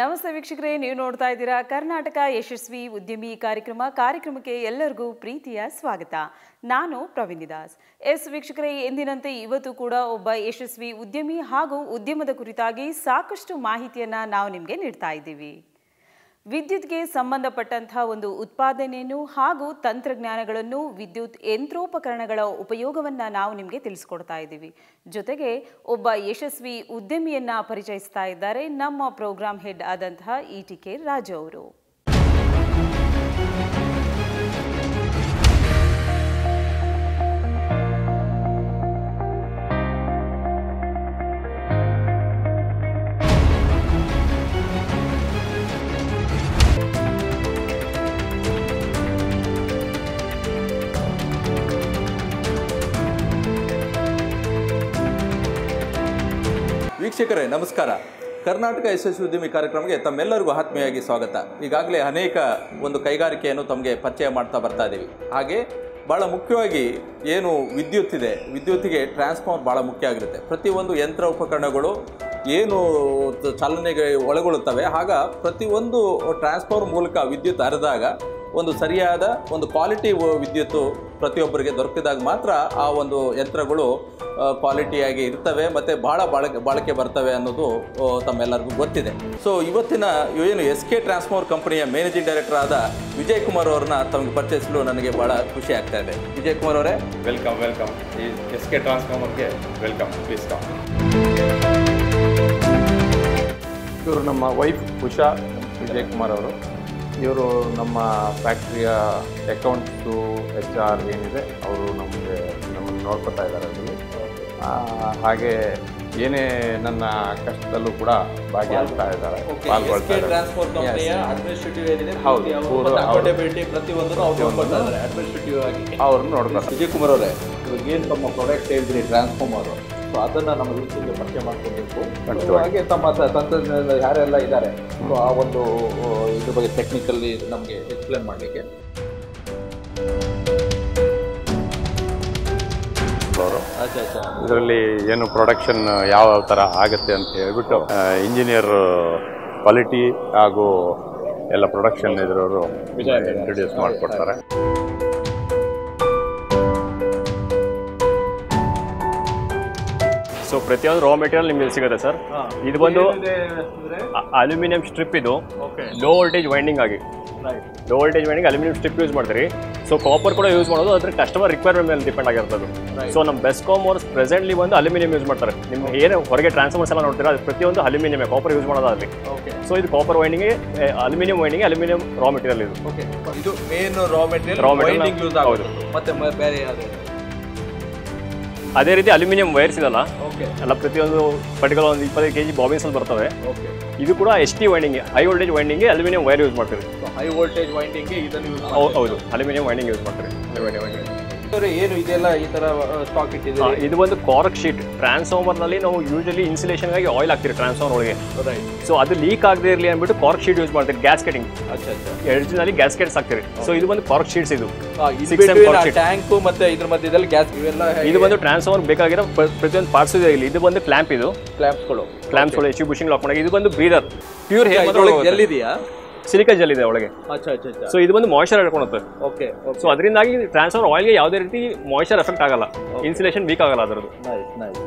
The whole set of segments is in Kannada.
ನಮಸ್ತೆ ವೀಕ್ಷಕರೇ, ನೀವು ನೋಡ್ತಾ ಇದ್ದೀರಾ ಕರ್ನಾಟಕ ಯಶಸ್ವಿ ಉದ್ಯಮಿ ಕಾರ್ಯಕ್ರಮಕ್ಕೆ ಎಲ್ಲರಿಗೂ ಪ್ರೀತಿಯ ಸ್ವಾಗತ. ನಾನು ಪ್ರವೀಣ್ ದಾಸ್. ವೀಕ್ಷಕರೇ, ಎಂದಿನಂತೆ ಇವತ್ತು ಕೂಡ ಒಬ್ಬ ಯಶಸ್ವಿ ಉದ್ಯಮಿ ಹಾಗೂ ಉದ್ಯಮದ ಕುರಿತಾಗಿ ಸಾಕಷ್ಟು ಮಾಹಿತಿಯನ್ನು ನಾವು ನಿಮಗೆ ನೀಡ್ತಾ ಇದ್ದೀವಿ. ವಿದ್ಯುತ್ಗೆ ಸಂಬಂಧಪಟ್ಟಂತಹ ಒಂದು ಉತ್ಪಾದನೆಯನ್ನು ಹಾಗೂ ತಂತ್ರಜ್ಞಾನಗಳನ್ನು, ವಿದ್ಯುತ್ ಯಂತ್ರೋಪಕರಣಗಳ ಉಪಯೋಗವನ್ನು ನಾವು ನಿಮಗೆ ತಿಳಿಸ್ಕೊಡ್ತಾ ಇದ್ದೀವಿ. ಜೊತೆಗೆ ಒಬ್ಬ ಯಶಸ್ವಿ ಉದ್ಯಮಿಯನ್ನ ಪರಿಚಯಿಸ್ತಾ ಇದ್ದಾರೆ ನಮ್ಮ ಪ್ರೋಗ್ರಾಂ ಹೆಡ್ ಆದಂತಹ ETK ರಾಜು ಅವರು. ವೀಕ್ಷಕರೇ ನಮಸ್ಕಾರ. ಕರ್ನಾಟಕ ಯಶಸ್ವಿ ಉದ್ಯಮಿ ಕಾರ್ಯಕ್ರಮಕ್ಕೆ ತಮ್ಮೆಲ್ಲರಿಗೂ ಆತ್ಮೀಯವಾಗಿ ಸ್ವಾಗತ. ಈಗಾಗಲೇ ಅನೇಕ ಒಂದು ಕೈಗಾರಿಕೆಯನ್ನು ತಮಗೆ ಪರಿಚಯ ಮಾಡ್ತಾ ಬರ್ತಾ ಇದ್ದೀವಿ. ಹಾಗೆ ಭಾಳ ಮುಖ್ಯವಾಗಿ ಏನು ವಿದ್ಯುತ್ ಇದೆ, ವಿದ್ಯುತ್ತಿಗೆ ಟ್ರಾನ್ಸ್ಫಾರ್ಮರ್ ಭಾಳ ಮುಖ್ಯ ಆಗಿರುತ್ತೆ. ಪ್ರತಿಯೊಂದು ಯಂತ್ರ ಉಪಕರಣಗಳು ಏನು ಚಾಲನೆಗೆ ಒಳಗೊಳ್ಳುತ್ತವೆ, ಆಗ ಪ್ರತಿಯೊಂದು ಟ್ರಾನ್ಸ್ಫಾರ್ಮರ್ ಮೂಲಕ ವಿದ್ಯುತ್ ಹರಿದಾಗ ಒಂದು ಸರಿಯಾದ ಒಂದು ಕ್ವಾಲಿಟಿ ವಿದ್ಯುತ್ತು ಪ್ರತಿಯೊಬ್ಬರಿಗೆ ದೊರಕಿದಾಗ ಮಾತ್ರ ಆ ಒಂದು ಯಂತ್ರಗಳು ಕ್ವಾಲಿಟಿಯಾಗಿ ಇರ್ತವೆ ಮತ್ತು ಭಾಳ ಬಾಳಿಕೆ ಬರ್ತವೆ ಅನ್ನೋದು ತಮ್ಮೆಲ್ಲರಿಗೂ ಗೊತ್ತಿದೆ. ಸೊ ಇವತ್ತಿನ ಏನು SK ಟ್ರಾನ್ಸ್ಫಾರ್ಮರ್ ಕಂಪನಿಯ ಮ್ಯಾನೇಜಿಂಗ್ ಡೈರೆಕ್ಟರ್ ಆದ ವಿಜಯ್ ಕುಮಾರ್ ಅವರನ್ನ ತಮಗೆ ಪರಿಚಯಿಸಲು ನನಗೆ ಭಾಳ ಖುಷಿ ಆಗ್ತಾ ಇದೆ. ವಿಜಯ್ ಕುಮಾರ್ ಅವರೇ, ವೆಲ್ಕಮ್. ಈ SK ಟ್ರಾನ್ಸ್ಫಾರ್ಮರ್ಗೆ ವೆಲ್ಕಮ್, ಪ್ಲೀಸ್ ಕಮ್. ಇವರು ನಮ್ಮ ವೈಫ್ ಉಷಾ ವಿಜಯ್ ಕುಮಾರ್ ಅವರು. ಇವರು ನಮ್ಮ ಫ್ಯಾಕ್ಟ್ರಿಯ ಅಕೌಂಟ್ಸು HR ಏನಿದೆ ಅವರು ನಮ್ಮನ್ನು ನೋಡ್ಕೊತಾ ಇದ್ದಾರೆ. ಅದರಲ್ಲಿ ಹಾಗೆ ಏನೇ ನನ್ನ ಕಷ್ಟದಲ್ಲೂ ಕೂಡ ಭಾಗಿಯಾಗ್ತಾ ಇದ್ದಾರೆ, ಪಾಲ್ಗೊಳ್ತಾ ಇದ್ದಾರೆ. ಅವ್ರನ್ನ ನೋಡ್ತಾರೆ. ವಿಜಯ್ ಕುಮಾರ್ ಅವರೇ, ಇವಾಗ ಏನು ತಮ್ಮ ಪ್ರಾಡಕ್ಟ್ ಹೇಳಿದ್ರಿ ಟ್ರಾನ್ಸ್ಫಾರ್ಮರು, ಸೊ ಅದನ್ನು ನಮ್ಮ ವೀಕ್ಷಕರಿಗೆ ಪರಿಚಯ ಮಾಡ್ಕೊಬೇಕು. ಹಾಗೆ ತಮ್ಮ ತಂತ್ರಜ್ಞಾನದಲ್ಲಿ ಯಾರೆಲ್ಲ ಇದ್ದಾರೆ, ಸೊ ಆ ಒಂದು ಇದ್ರ ಬಗ್ಗೆ ಟೆಕ್ನಿಕಲ್ಲಿ ನಮಗೆ ಎಕ್ಸ್ಪ್ಲೇನ್ ಮಾಡಲಿಕ್ಕೆ. ಇದರಲ್ಲಿ ಏನು ಪ್ರೊಡಕ್ಷನ್ ಯಾವ ಥರ ಆಗುತ್ತೆ ಅಂತ ಹೇಳ್ಬಿಟ್ಟು ಇಂಜಿನಿಯರ್ ಕ್ವಾಲಿಟಿ ಹಾಗೂ ಎಲ್ಲ ಪ್ರೊಡಕ್ಷನ್ ಇದ್ರವರು ಇಂಟ್ರೊಡ್ಯೂಸ್ ಮಾಡಿಕೊಡ್ತಾರೆ. ಸೊ ಪ್ರತಿಯೊಂದು ರಾ ಮೆಟೀರಿಯಲ್ ನಿಮಗೆ ಸಿಗುತ್ತೆ ಸರ್. ಇದು ಬಂದು ಅಲ್ಯೂಮಿನಿಯಂ ಸ್ಟ್ರಿಪ್. ಇದು ಲೋ ವೋಲ್ಟೇಜ್ ವೈಂಡಿಂಗ್ ಆಗಿ ಅಲ್ಯೂಮಿನಿಯಂ ಸ್ಟ್ರಿಪ್ ಯೂಸ್ ಮಾಡ್ತೀರಿ. ಸೊ ಕಾಪರ್ ಕೂಡ ಯೂಸ್ ಮಾಡೋದು ಅದ್ರ ಕಸ್ಟಮರ್ ರಿಕ್ವೈರ್ಮೆಂಟ್ ಮೇಲೆ ಡಿಪೆಂಡ್ ಆಗಿರ್ತದೆ. ಸೊ ನಮ್ಮ ಬೆಸ್ಕಾಮ್ ಅವರು ಪ್ರೆಸೆಂಟ್ಲಿ ಬಂದು ಅಲ್ಯೂಮಿನಿಯಂ ಯೂಸ್ ಮಾಡ್ತಾರೆ. ನಿಮ್ಗೆ ಏನು ಹೊರಗೆ ಟ್ರಾನ್ಸ್ಫಾರ್ಮರ್ಸ್ ಎಲ್ಲ ನೋಡ್ತೀರಾ, ಅದು ಪ್ರತಿಯೊಂದು ಅಲ್ಯೂಮಿನಿಯಂ, ಕಾಪರ್ ಯೂಸ್ ಮಾಡೋದಾಗಲಿ. ಸೊ ಇದು copper winding, aluminium raw material. ಇದು ಮೇನ್ ರಾ ಮೆಟೀರಿಯಲ್ ಯೂಸ್ ಆಗೋದು. ಮತ್ತೆ ಬೇರೆ ಯಾವುದು? ಅದೇ ರೀತಿ ಅಲ್ಯೂಮಿನಿಯಂ ವೈರ್ಸ್ ಇದಲ್ಲ ಎಲ್ಲ ಪ್ರತಿಯೊಂದು ಪರ್ಟಿಕ್ಯುಲರ್ ಒಂದು 25 kg ಬಾಬಿನ್ಸ್ ಅಲ್ಲಿ ಬರ್ತವೆ. ಇದು ಕೂಡ ST winding, high voltage winding aluminium wire use ಮಾಡ್ತೀವಿ. ಹೈ ವೋಲ್ಟೇಜ್ ವೈಂಡಿಂಗ್ ಇದನ್ನು ಹೌದು, ಅಲ್ಯೂಮಿನಿಯಂ ವೈಂಡಿಂಗ್ ಯೂಸ್ ಮಾಡ್ತೀವಿ. ಏನು ಇದೆಲ್ಲ ಈ ತರ ಸ್ಟಾಕ್ ಇಟ್ಟಿದೆ? ಇದು ಒಂದು ಕಾರ್ಕ್ ಶೀಟ್. ಟ್ರಾನ್ಸ್ಫಾರ್ಮರ್ ನಲ್ಲಿ ನಾವು ಯೂಶಲಿ ಇನ್ಸುಲೇಷನ್ ಆಗಿ ಆಯಿಲ್ ಹಾಕ್ತೀವಿ ಟ್ರಾನ್ಸ್ಫಾರ್ಮರ್ ಒಳಗೆ. ಸೊ ಅದು ಲೀಕ್ ಆಗದೆ ಇರಲಿ ಅಂದ್ಬಿಟ್ಟು ಕಾರ್ಕ್ ಶೀಟ್ ಯೂಸ್ ಮಾಡ್ತೀವಿ. ಗ್ಯಾಸ್ಕೆಟಿಂಗ್ ಎಡ್ಜ್ನಲ್ಲಿ ಗ್ಯಾಸ್ಕೆಟ್ಸ್ ಹಾಕ್ತೀರಿ. ಸೊ ಇದು ಒಂದು ಕಾರ್ಕ್ ಶೀಟ್ಸ್. ಇದು ಟ್ಯಾಂಕ್ ಮತ್ತೆ ಇದ್ರ ಮಧ್ಯದಲ್ಲಿ ಗ್ಯಾಸ್ ಇವೆಲ್ಲ. ಇದು ಒಂದು ಟ್ರಾನ್ಸ್ಫಾರ್ಮರ್ ಬೇಕಾಗಿರೋ ಪ್ರತಿಯೊಂದು ಪಾರ್ಟ್ಸ್ ಇದೆ ಇಲ್ಲಿ. ಇದು ಬಂದು ಕ್ಲಾಂಪ್, ಇದು ಕ್ಲಾಂಪ್ಸ್ಗಳು HV ಬುಷಿಂಗ್ ಲಾಕ್ ಮಾಡಿ. ಇದು ಬಂದು ಬ್ರೀದರ್, ಪ್ಯೂರ್ ಹೇರ್ ಎಲ್ಲಿದೆಯಾ ಸಿಲಿಕಾ ಜೆಲ್ ಇದೆ ಒಳಗೆ. ಸೊ ಇದು ಬಂದು ಮಾಯಿಶ್ಚರ್ ಹಿಡ್ಕೊಳುತ್ತೆ. ಸೊ ಅದರಿಂದಾಗಿ ಟ್ರಾನ್ಸ್ಫಾರ್ಮರ್ ಆಯಿಲ್ಗೆ ಯಾವುದೇ ರೀತಿ ಮಾಯಿಶ್ಚರ್ ಎಫೆಕ್ಟ್ ಆಗಲ್ಲ, ಇನ್ಸುಲೇಷನ್ ವೀಕ್ ಆಗಲ್ಲ ಅದರದ್ದು.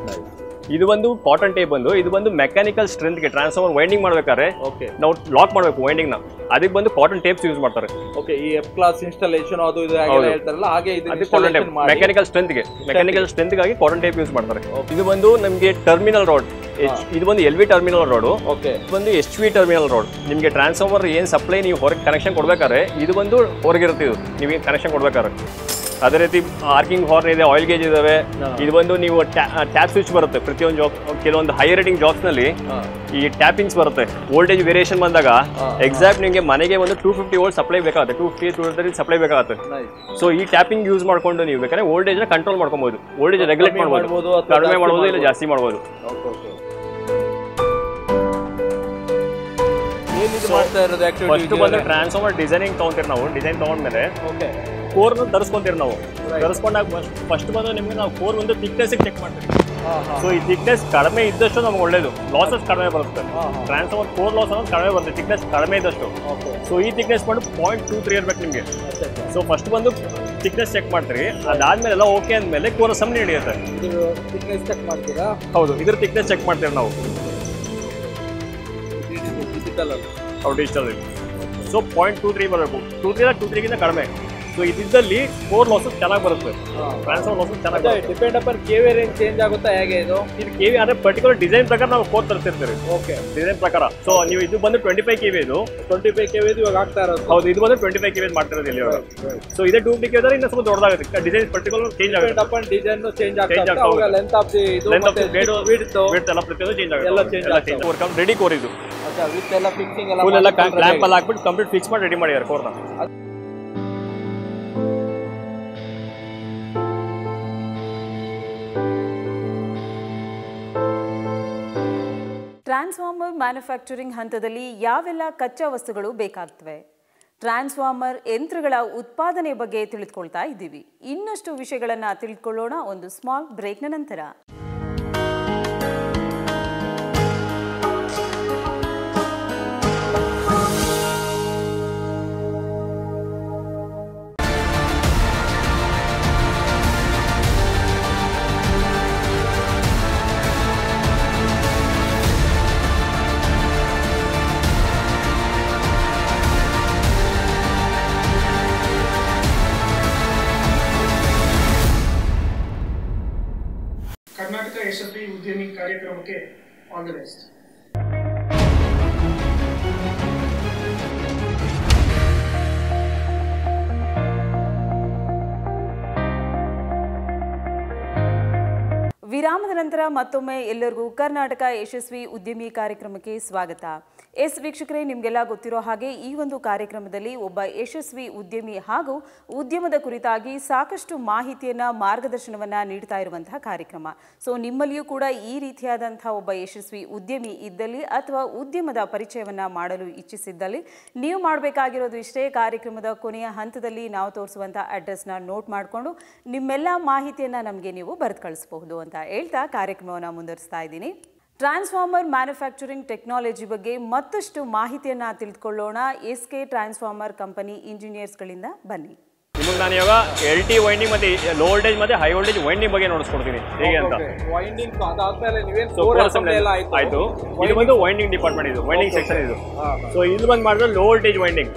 ಇದು ಒಂದು ಕಾಟನ್ ಟೇಪ್ ಬಂದು, ಇದು ಬಂದು ಮೆಕ್ಯಾನಿಕಲ್ ಸ್ಟ್ರೆಂತ್ಗೆ ಟ್ರಾನ್ಸ್ಫಾರ್ಮರ್ ವೈಂಡಿಂಗ್ ಮಾಡ್ಬೇಕಾದ್ರೆ ನಾವು ಲಾಕ್ ಮಾಡಬೇಕು ವೈಂಡಿಂಗ್ ನ, ಅದಕ್ಕೆ ಬಂದು ಕಾಟನ್ ಟೇಪ್ಸ್ ಯೂಸ್ ಮಾಡ್ತಾರೆ. ಈ F ಕ್ಲಾಸ್ ಇನ್ಸ್ಟಾಲೇಷನ್ ಅದು ಇದು ಹೇಳ್ತಾರಲ್ಲ, ಹಾಗೆ ಮೆಕ್ಯಾನಿಕಲ್ ಸ್ಟ್ರೆಂತ್ಗಾಗಿ ಕಾಟನ್ ಟೇಪ್ ಯೂಸ್ ಮಾಡ್ತಾರೆ. ಇದು ಬಂದು ನಮಗೆ ಟರ್ಮಿನಲ್ ರಾಡ್. ಇದು ಬಂದು LV ಟರ್ಮಿನಲ್ ರಾಡು, ಬಂದು HV ಟರ್ಮಿನಲ್ ರಾಡ್. ನಿಮಗೆ ಟ್ರಾನ್ಸ್ಫಾರ್ಮರ್ ಏನು ಸಪ್ಲೈ ನೀವು ಹೊರಗೆ ಕನೆಕ್ಷನ್ ಕೊಡ್ಬೇಕಾದ್ರೆ ಇದು ಬಂದು ಹೊರಗಿರುತ್ತೆ. ಇದು ನೀವು ಕನೆಕ್ಷನ್ ಕೊಡ್ಬೇಕಾದ್ರೆ ಅದೇ ರೀತಿ ಆರ್ಕಿಂಗ್ ಹಾರ್ನ್ ಇದೆ, ಆಯಿಲ್ ಗೇಜ್ ಇದಾವೆ. ಇದು ಬಂದು ನೀವು ಟ್ಯಾಪ್ ಸ್ವಿಚ್ ಬರುತ್ತೆ ಪ್ರತಿಯೊಂದು ಜಾಬ್. ಕೆಲವೊಂದು ಹೈ ರೇಟಿಂಗ್ ಜಾಬ್ಸ್ ನಲ್ಲಿ ಈ ಟ್ಯಾಪಿಂಗ್ಸ್ ಬರುತ್ತೆ. ವೋಲ್ಟೇಜ್ ವೇರಿಯೇಷನ್ ಬಂದಾಗ ಎಕ್ಸಾಕ್ಟ್ ನಿಮಗೆ ಮನೆಗೆ ಒಂದು 250 ವೋಲ್ಟ್ ಸಪ್ಲೈ ಬೇಕಾಗುತ್ತೆ, 250-230 ಸಪ್ಲೈ ಬೇಕಾಗುತ್ತೆ. ಸೊ ಈ ಟ್ಯಾಪಿಂಗ್ ಯೂಸ್ ಮಾಡ್ಕೊಂಡು ನೀವು ಬೇಕಾದ್ರೆ ವೋಲ್ಟೇಜ್ ನ ಕಂಟ್ರೋಲ್ ಮಾಡ್ಕೊಬಹುದು, ವೋಲ್ಟೇಜ್ ರೆಗ್ಯುಲೇಟ್ ಮಾಡಬಹುದು, ಕಡಿಮೆ ಮಾಡಬಹುದು ಇಲ್ಲ ಜಾಸ್ತಿ ಮಾಡಬಹುದು. ಫಸ್ಟ್ ಬಂದು ಟ್ರಾನ್ಸ್ಫಾರ್ಮರ್ ಡಿಸೈನಿಂಗ್ ತಗೊಂತೀರಿ ನಾವು. ಡಿಸೈನ್ ತಗೊಂಡ್ಮೇಲೆ ಕೋರ್ನ ತರಿಸ್ಕೊಂತೀರಿ ನಾವು. ತರಿಸ್ಕೊಂಡಾಗ ಫಸ್ಟ್ ಬಂದು ನಿಮಗೆ ನಾವು ಕೋರ್ ಒಂದು ಥಿಕ್ನೆಸ್ಗೆ ಚೆಕ್ ಮಾಡ್ತೀವಿ. ಸೊ ಈ ಥಿಕ್ನೆಸ್ ಕಡಿಮೆ ಇದ್ದಷ್ಟು ನಮ್ಗೆ ಒಳ್ಳೇದು, ಲಾಸಸ್ ಕಡಿಮೆ ಬರುತ್ತೆ. ಟ್ರಾನ್ಸ್ಫಾರ್ಮರ್ ಕೋರ್ ಲಾಸ್ ಅನ್ನೋದು ಕಡಿಮೆ ಬರುತ್ತೆ ಥಿಕ್ನೆಸ್ ಕಡಿಮೆ ಇದ್ದಷ್ಟು. ಸೊ ಈ ಥಿಕ್ನೆಸ್ ಬಂದು 0.23 ಇರ್ಬೇಕು ನಿಮಗೆ. ಸೊ ಫಸ್ಟ್ ಬಂದು ಥಿಕ್ನೆಸ್ ಚೆಕ್ ಮಾಡ್ತೀರಿ. ಅದಾದ್ಮೇಲೆ ಎಲ್ಲ ಓಕೆ ಅಂದಮೇಲೆ ಕೋರ್ ಅಸೆಂಬ್ಲಿ ನಡೆಯುತ್ತೆ. ಹೌದು, ಇದ್ರ ಥಿಕ್ನೆಸ್ ಚೆಕ್ ಮಾಡ್ತೀವಿ ನಾವು. ಹೌದು, ಡಿಜಿಟಲ್. ಸೊ 0.23 ಬರಬೇಕು. 23ಗಿಂತ ಕಡಿಮೆ. ಸೊ ಇದ್ದಲ್ಲಿ ಕೋರ್ ಲಾಸಸ್ ಚೆನ್ನಾಗಿ ಬರುತ್ತೆ, ಟ್ರಾನ್ಸ್ಫಾರ್ಮರ್ ಲಾಸಸ್ ಚೆನ್ನಾಗಿ. Depend upon KV range change ಆಗುತ್ತಾ ಹೇಗೆ ಇದು? ಇದು ಕೆವಿ ಅಂದ್ರೆ ಪರ್ಟಿಕ್ಯುಲರ್ ಡಿಸೈನ್ ಪ್ರಕಾರ ನಾವು ಕೋರ್ ತರಿಸ್ತಿರ್ತೀವಿ. ಓಕೆ, ಡಿಸೈನ್ ಪ್ರಕಾರ. ಸೊ ನೀವು ಇದು ಬಂದು 25 ಕೆವಿ, ಇದು 25 ಕೆವಿ ಇವಾಗ ಆಗ್ತಾ ಇರೋದು. ಹೌದು, ಇದು ಬಂದು 25 ಕೆವಿ ಮಾಡ್ತಿರೋದು ಇಲ್ಲಿ ಇವಾಗ. ಸೊ ಇದೇ 250 ಕೆವಿ ಇನ್ನ ಸ್ವಲ್ಪ ದೊಡ್ಡದಾಗುತ್ತೆ. ಡಿಸೈನ್ ಪರ್ಟಿಕ್ಯುಲರ್ ಚೇಂಜ್ ಆಗುತ್ತೆ. ಅಪಾನ್ ಡಿಸೈನ್ ಚೇಂಜ್ ಆಗ್ತಾ ಲೆಂತ್ ಆಫ್ ದಿ ಇದು ಮತ್ತೆ ವಿಡ್ತ್ ಎಲ್ಲ ಪ್ರತಿಯೊಂದು ಚೇಂಜ್ ಎಲ್ಲ ಆಗುತ್ತೆ. ಕೋರ್ ಕಮ್ ರೆಡಿ ಕೋರ್ ಇದು. ಅಚ್ಚಾ, ವಿತ್ ಎಲ್ಲ ಫಿಕ್ಸಿಂಗ್ ಎಲ್ಲ ಫುಲ್ ಎಲ್ಲ ಕ್ಲಾಂಪ್ ಎಲ್ಲ ಹಾಕ್ಬಿಟ್ಟು ಕಂಪ್ಲೀಟ್ ಫಿಕ್ಸ್ ಮಾಡಿ ರೆಡಿ ಮಾಡಿದ್ದಾರೆ ಕೋರ್ನ. ಟ್ರಾನ್ಸ್ಫಾರ್ಮರ್ ಮ್ಯಾನುಫ್ಯಾಕ್ಚರಿಂಗ್ ಹಂತದಲ್ಲಿ ಯಾವೆಲ್ಲ ಕಚ್ಚಾ ವಸ್ತುಗಳು ಬೇಕಾಗ್ತವೆ? ಟ್ರಾನ್ಸ್ಫಾರ್ಮರ್ ಯಂತ್ರಗಳ ಉತ್ಪಾದನೆ ಬಗ್ಗೆ ತಿಳಿದುಕೊಳ್ತಾ ಇದ್ದೀವಿ. ಇನ್ನಷ್ಟು ವಿಷಯಗಳನ್ನು ತಿಳಿದುಕೊಳ್ಳೋಣ ಒಂದು ಸ್ಮಾಲ್ ಬ್ರೇಕ್ನ ನಂತರ. ಕರ್ನಾಟಕ ಯಶಸ್ವಿ ಉದ್ಯಮಿ ಕಾರ್ಯಕ್ರಮಕ್ಕೆ ಆಲ್ ದಿ ಬೆಸ್ಟ್. ವಿರಾಮದ ನಂತರ ಮತ್ತೊಮ್ಮೆ ಎಲ್ಲರಿಗೂ ಕರ್ನಾಟಕ ಯಶಸ್ವಿ ಉದ್ಯಮಿ ಕಾರ್ಯಕ್ರಮಕ್ಕೆ ಸ್ವಾಗತ. ವೀಕ್ಷಕರೇ, ನಿಮಗೆಲ್ಲ ಗೊತ್ತಿರೋ ಹಾಗೆ ಈ ಒಂದು ಕಾರ್ಯಕ್ರಮದಲ್ಲಿ ಒಬ್ಬ ಯಶಸ್ವಿ ಉದ್ಯಮಿ ಹಾಗೂ ಉದ್ಯಮದ ಕುರಿತಾಗಿ ಸಾಕಷ್ಟು ಮಾಹಿತಿಯನ್ನು, ಮಾರ್ಗದರ್ಶನವನ್ನು ನೀಡ್ತಾ ಇರುವಂತಹ ಕಾರ್ಯಕ್ರಮ. ಸೊ ನಿಮ್ಮಲ್ಲಿಯೂ ಕೂಡ ಈ ರೀತಿಯಾದಂಥ ಒಬ್ಬ ಯಶಸ್ವಿ ಉದ್ಯಮಿ ಇದ್ದಲ್ಲಿ ಅಥವಾ ಉದ್ಯಮದ ಪರಿಚಯವನ್ನು ಮಾಡಲು ಇಚ್ಛಿಸಿದ್ದಲ್ಲಿ ನೀವು ಮಾಡಬೇಕಾಗಿರೋದು ಇಷ್ಟೇ. ಕಾರ್ಯಕ್ರಮದ ಕೊನೆಯ ಹಂತದಲ್ಲಿ ನಾವು ತೋರಿಸುವಂಥ ಅಡ್ರೆಸ್ನ ನೋಟ್ ಮಾಡಿಕೊಂಡು ನಿಮ್ಮೆಲ್ಲ ಮಾಹಿತಿಯನ್ನು ನಮಗೆ ನೀವು ಬರೆದು ಕಳಿಸಬಹುದು ಅಂತ ಹೇಳ್ತಾ ಕಾರ್ಯಕ್ರಮವನ್ನು ಮುಂದುವರಿಸ್ತಾ ಇದ್ದೀನಿ. ಟ್ರಾನ್ಸ್ಫಾರ್ಮರ್ ಮ್ಯಾನುಫ್ಯಾಕ್ಚರಿಂಗ್ ಟೆಕ್ನಾಲಜಿ ಬಗ್ಗೆ ಮತ್ತಷ್ಟು ಮಾಹಿತಿಯನ್ನು ತಿಳಿದುಕೊಳ್ಳೋಣ. SK ಟ್ರಾನ್ಸ್ಫಾರ್ಮರ್ ಕಂಪನಿ ಇಂಜಿನಿಯರ್ಸ್ಗಳಿಂದ. ಬನ್ನಿ. ನಿಮಗೆ ನಾನು ಇವಾಗ LT ವೈಂಡಿಂಗ್ ಮತ್ತೆ ಲೋ ವೋಲ್ಟೇಜ್ ಮತ್ತೆ ಹೈ ವೋಲ್ಟೇಜ್ ವೈಂಡಿಂಗ್ ಬಗ್ಗೆ ನೋಡಿಸ್ಕೊಡ್ತೀನಿ ಹೇಗೆ ಅಂತ. ವೈಂಡಿಂಗ್ ಅದಾದ್ಮೇಲೆ ನೀವೇನು ಕೋರ್ ಅಸೆಂಬ್ಲಿ ಎಲ್ಲ ಆಯ್ತು. ಇದು ಬಂದು ವೈಂಡಿಂಗ್ ಡಿಪಾರ್ಟ್ಮೆಂಟ್, ಇದು ವೈಂಡಿಂಗ್ ಸೆಕ್ಷನ್ ಇದು. ಸೊ ಇದು ಬಂದು ಮಾಡಿದ್ರೆ ಲೋ ವೋಲ್ಟೇಜ್ ವೈಂಡಿಂಗ್.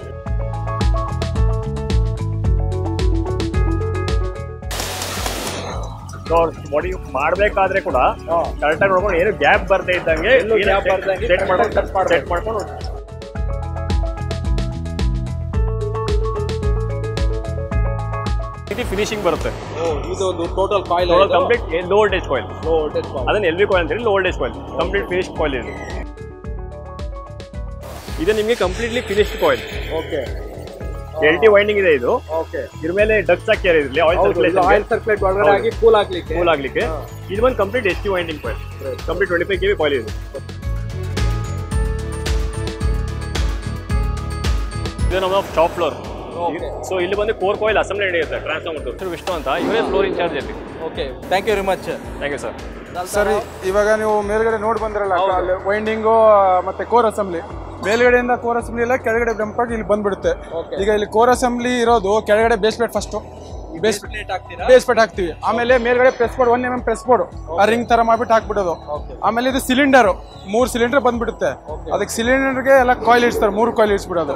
ಬಾಡಿ ಮಾಡಬೇಕಾದ್ರೆ ಕೂಡ ಕರೆಕ್ಟಾಗಿ ನೋಡ್ಕೊಂಡು ಏನು ಗ್ಯಾಪ್ ಬರ್ದೇ ಇದ್ದಂಗೆ ಸೆಟ್ ಮಾಡ್ಕೊಂಡು ಫಿನಿಶಿಂಗ್ ಬರುತ್ತೆ. ಇದು total coil complete low voltage coil. ಅದನ್ನ LV ಕಾಯಿಲ್ ಅಂತೇಳಿ low voltage coil. Complete finished coil ಇದು. ಇದು ನಿಮಗೆ completely finished coil. Okay. LT winding ಇದೆ ಇದು. ಓಕೆ. ಇದ್ರ ಮೇಲೆ ಡಕ್ಟ್ಸ್ ಹಾಕ್ಯಾರ, ಇದರಲ್ಲಿ ಆಯಿಲ್ ಸರ್ಕ್ಯುಲೇಟ್ ಒಳಗಡೆ ಆಗಿ ಕೂಲ್ ಆಗ್ಲಿಕ್ಕೆ. ಇದು ಒಂದು complete ST winding coil. Complete 25 kV coil ಇದು. ಇದು ನಮ್ಮ ಶಾಪ್ ಫ್ಲೋರ್. ಸೊ ಇಲ್ಲಿ ಬಂದು ಕೋರ್ ಕಾಯಿಲ್ ಅಸೆಂಬ್ಲಿ ನಡೆಯುತ್ತೆ ಟ್ರಾನ್ಸ್ಫಾರ್ಮರ್. ವಿಷ್ಣು ಅಂತ, ಇವರೇ ಫ್ಲೋರ್ ಇನ್ಚಾರ್ಜ್ ಅಲ್ಲಿ. Okay, thank you very much. Thank you sir. ಸರಿ, ಇವಾಗ ನೀವು ಮೇಲ್ಗಡೆ ನೋಡಿ ಬಂದಿರಲ್ಲ, ವೈಂಡಿಂಗು ಮತ್ತೆ ಕೋರ್ ಅಸೆಂಬ್ಲಿ. ಮೇಲ್ಗಡೆಯಿಂದ ಕೋರ್ ಅಸೆಂಬ್ಲಿ ಎಲ್ಲ ಕೆಳಗಡೆ ಜಂಪ್ ಆಗಿ ಇಲ್ಲಿ ಬಂದ್ಬಿಡುತ್ತೆ. ಈಗ ಇಲ್ಲಿ ಕೋರ್ ಅಸೆಂಬ್ಲಿ ಇರೋದು ಕೆಳಗಡೆ base plate, first base plate ಹಾಕ್ತಿವಿ. ಆಮೇಲೆ ಮೇಲ್ಗಡೆ press board 1 mm press board ಆ ರಿಂಗ್ ತರ ಮಾಡ್ಬಿಟ್ಟು ಹಾಕ್ಬಿಡೋದು. ಆಮೇಲೆ ಇದು ಸಿಲಿಂಡರ್, 3 ಸಿಲಿಂಡರ್ ಬಂದ್ಬಿಡುತ್ತೆ. ಅದಕ್ಕೆ ಸಿಲಿಂಡರ್ಗೆ ಎಲ್ಲ ಕಾಯಿಲ್ ಇಡ್ಸ್ತಾರೆ, 3 ಕಾಯಿಲ್ ಇಡ್ಸ್ಬಿಡೋದು.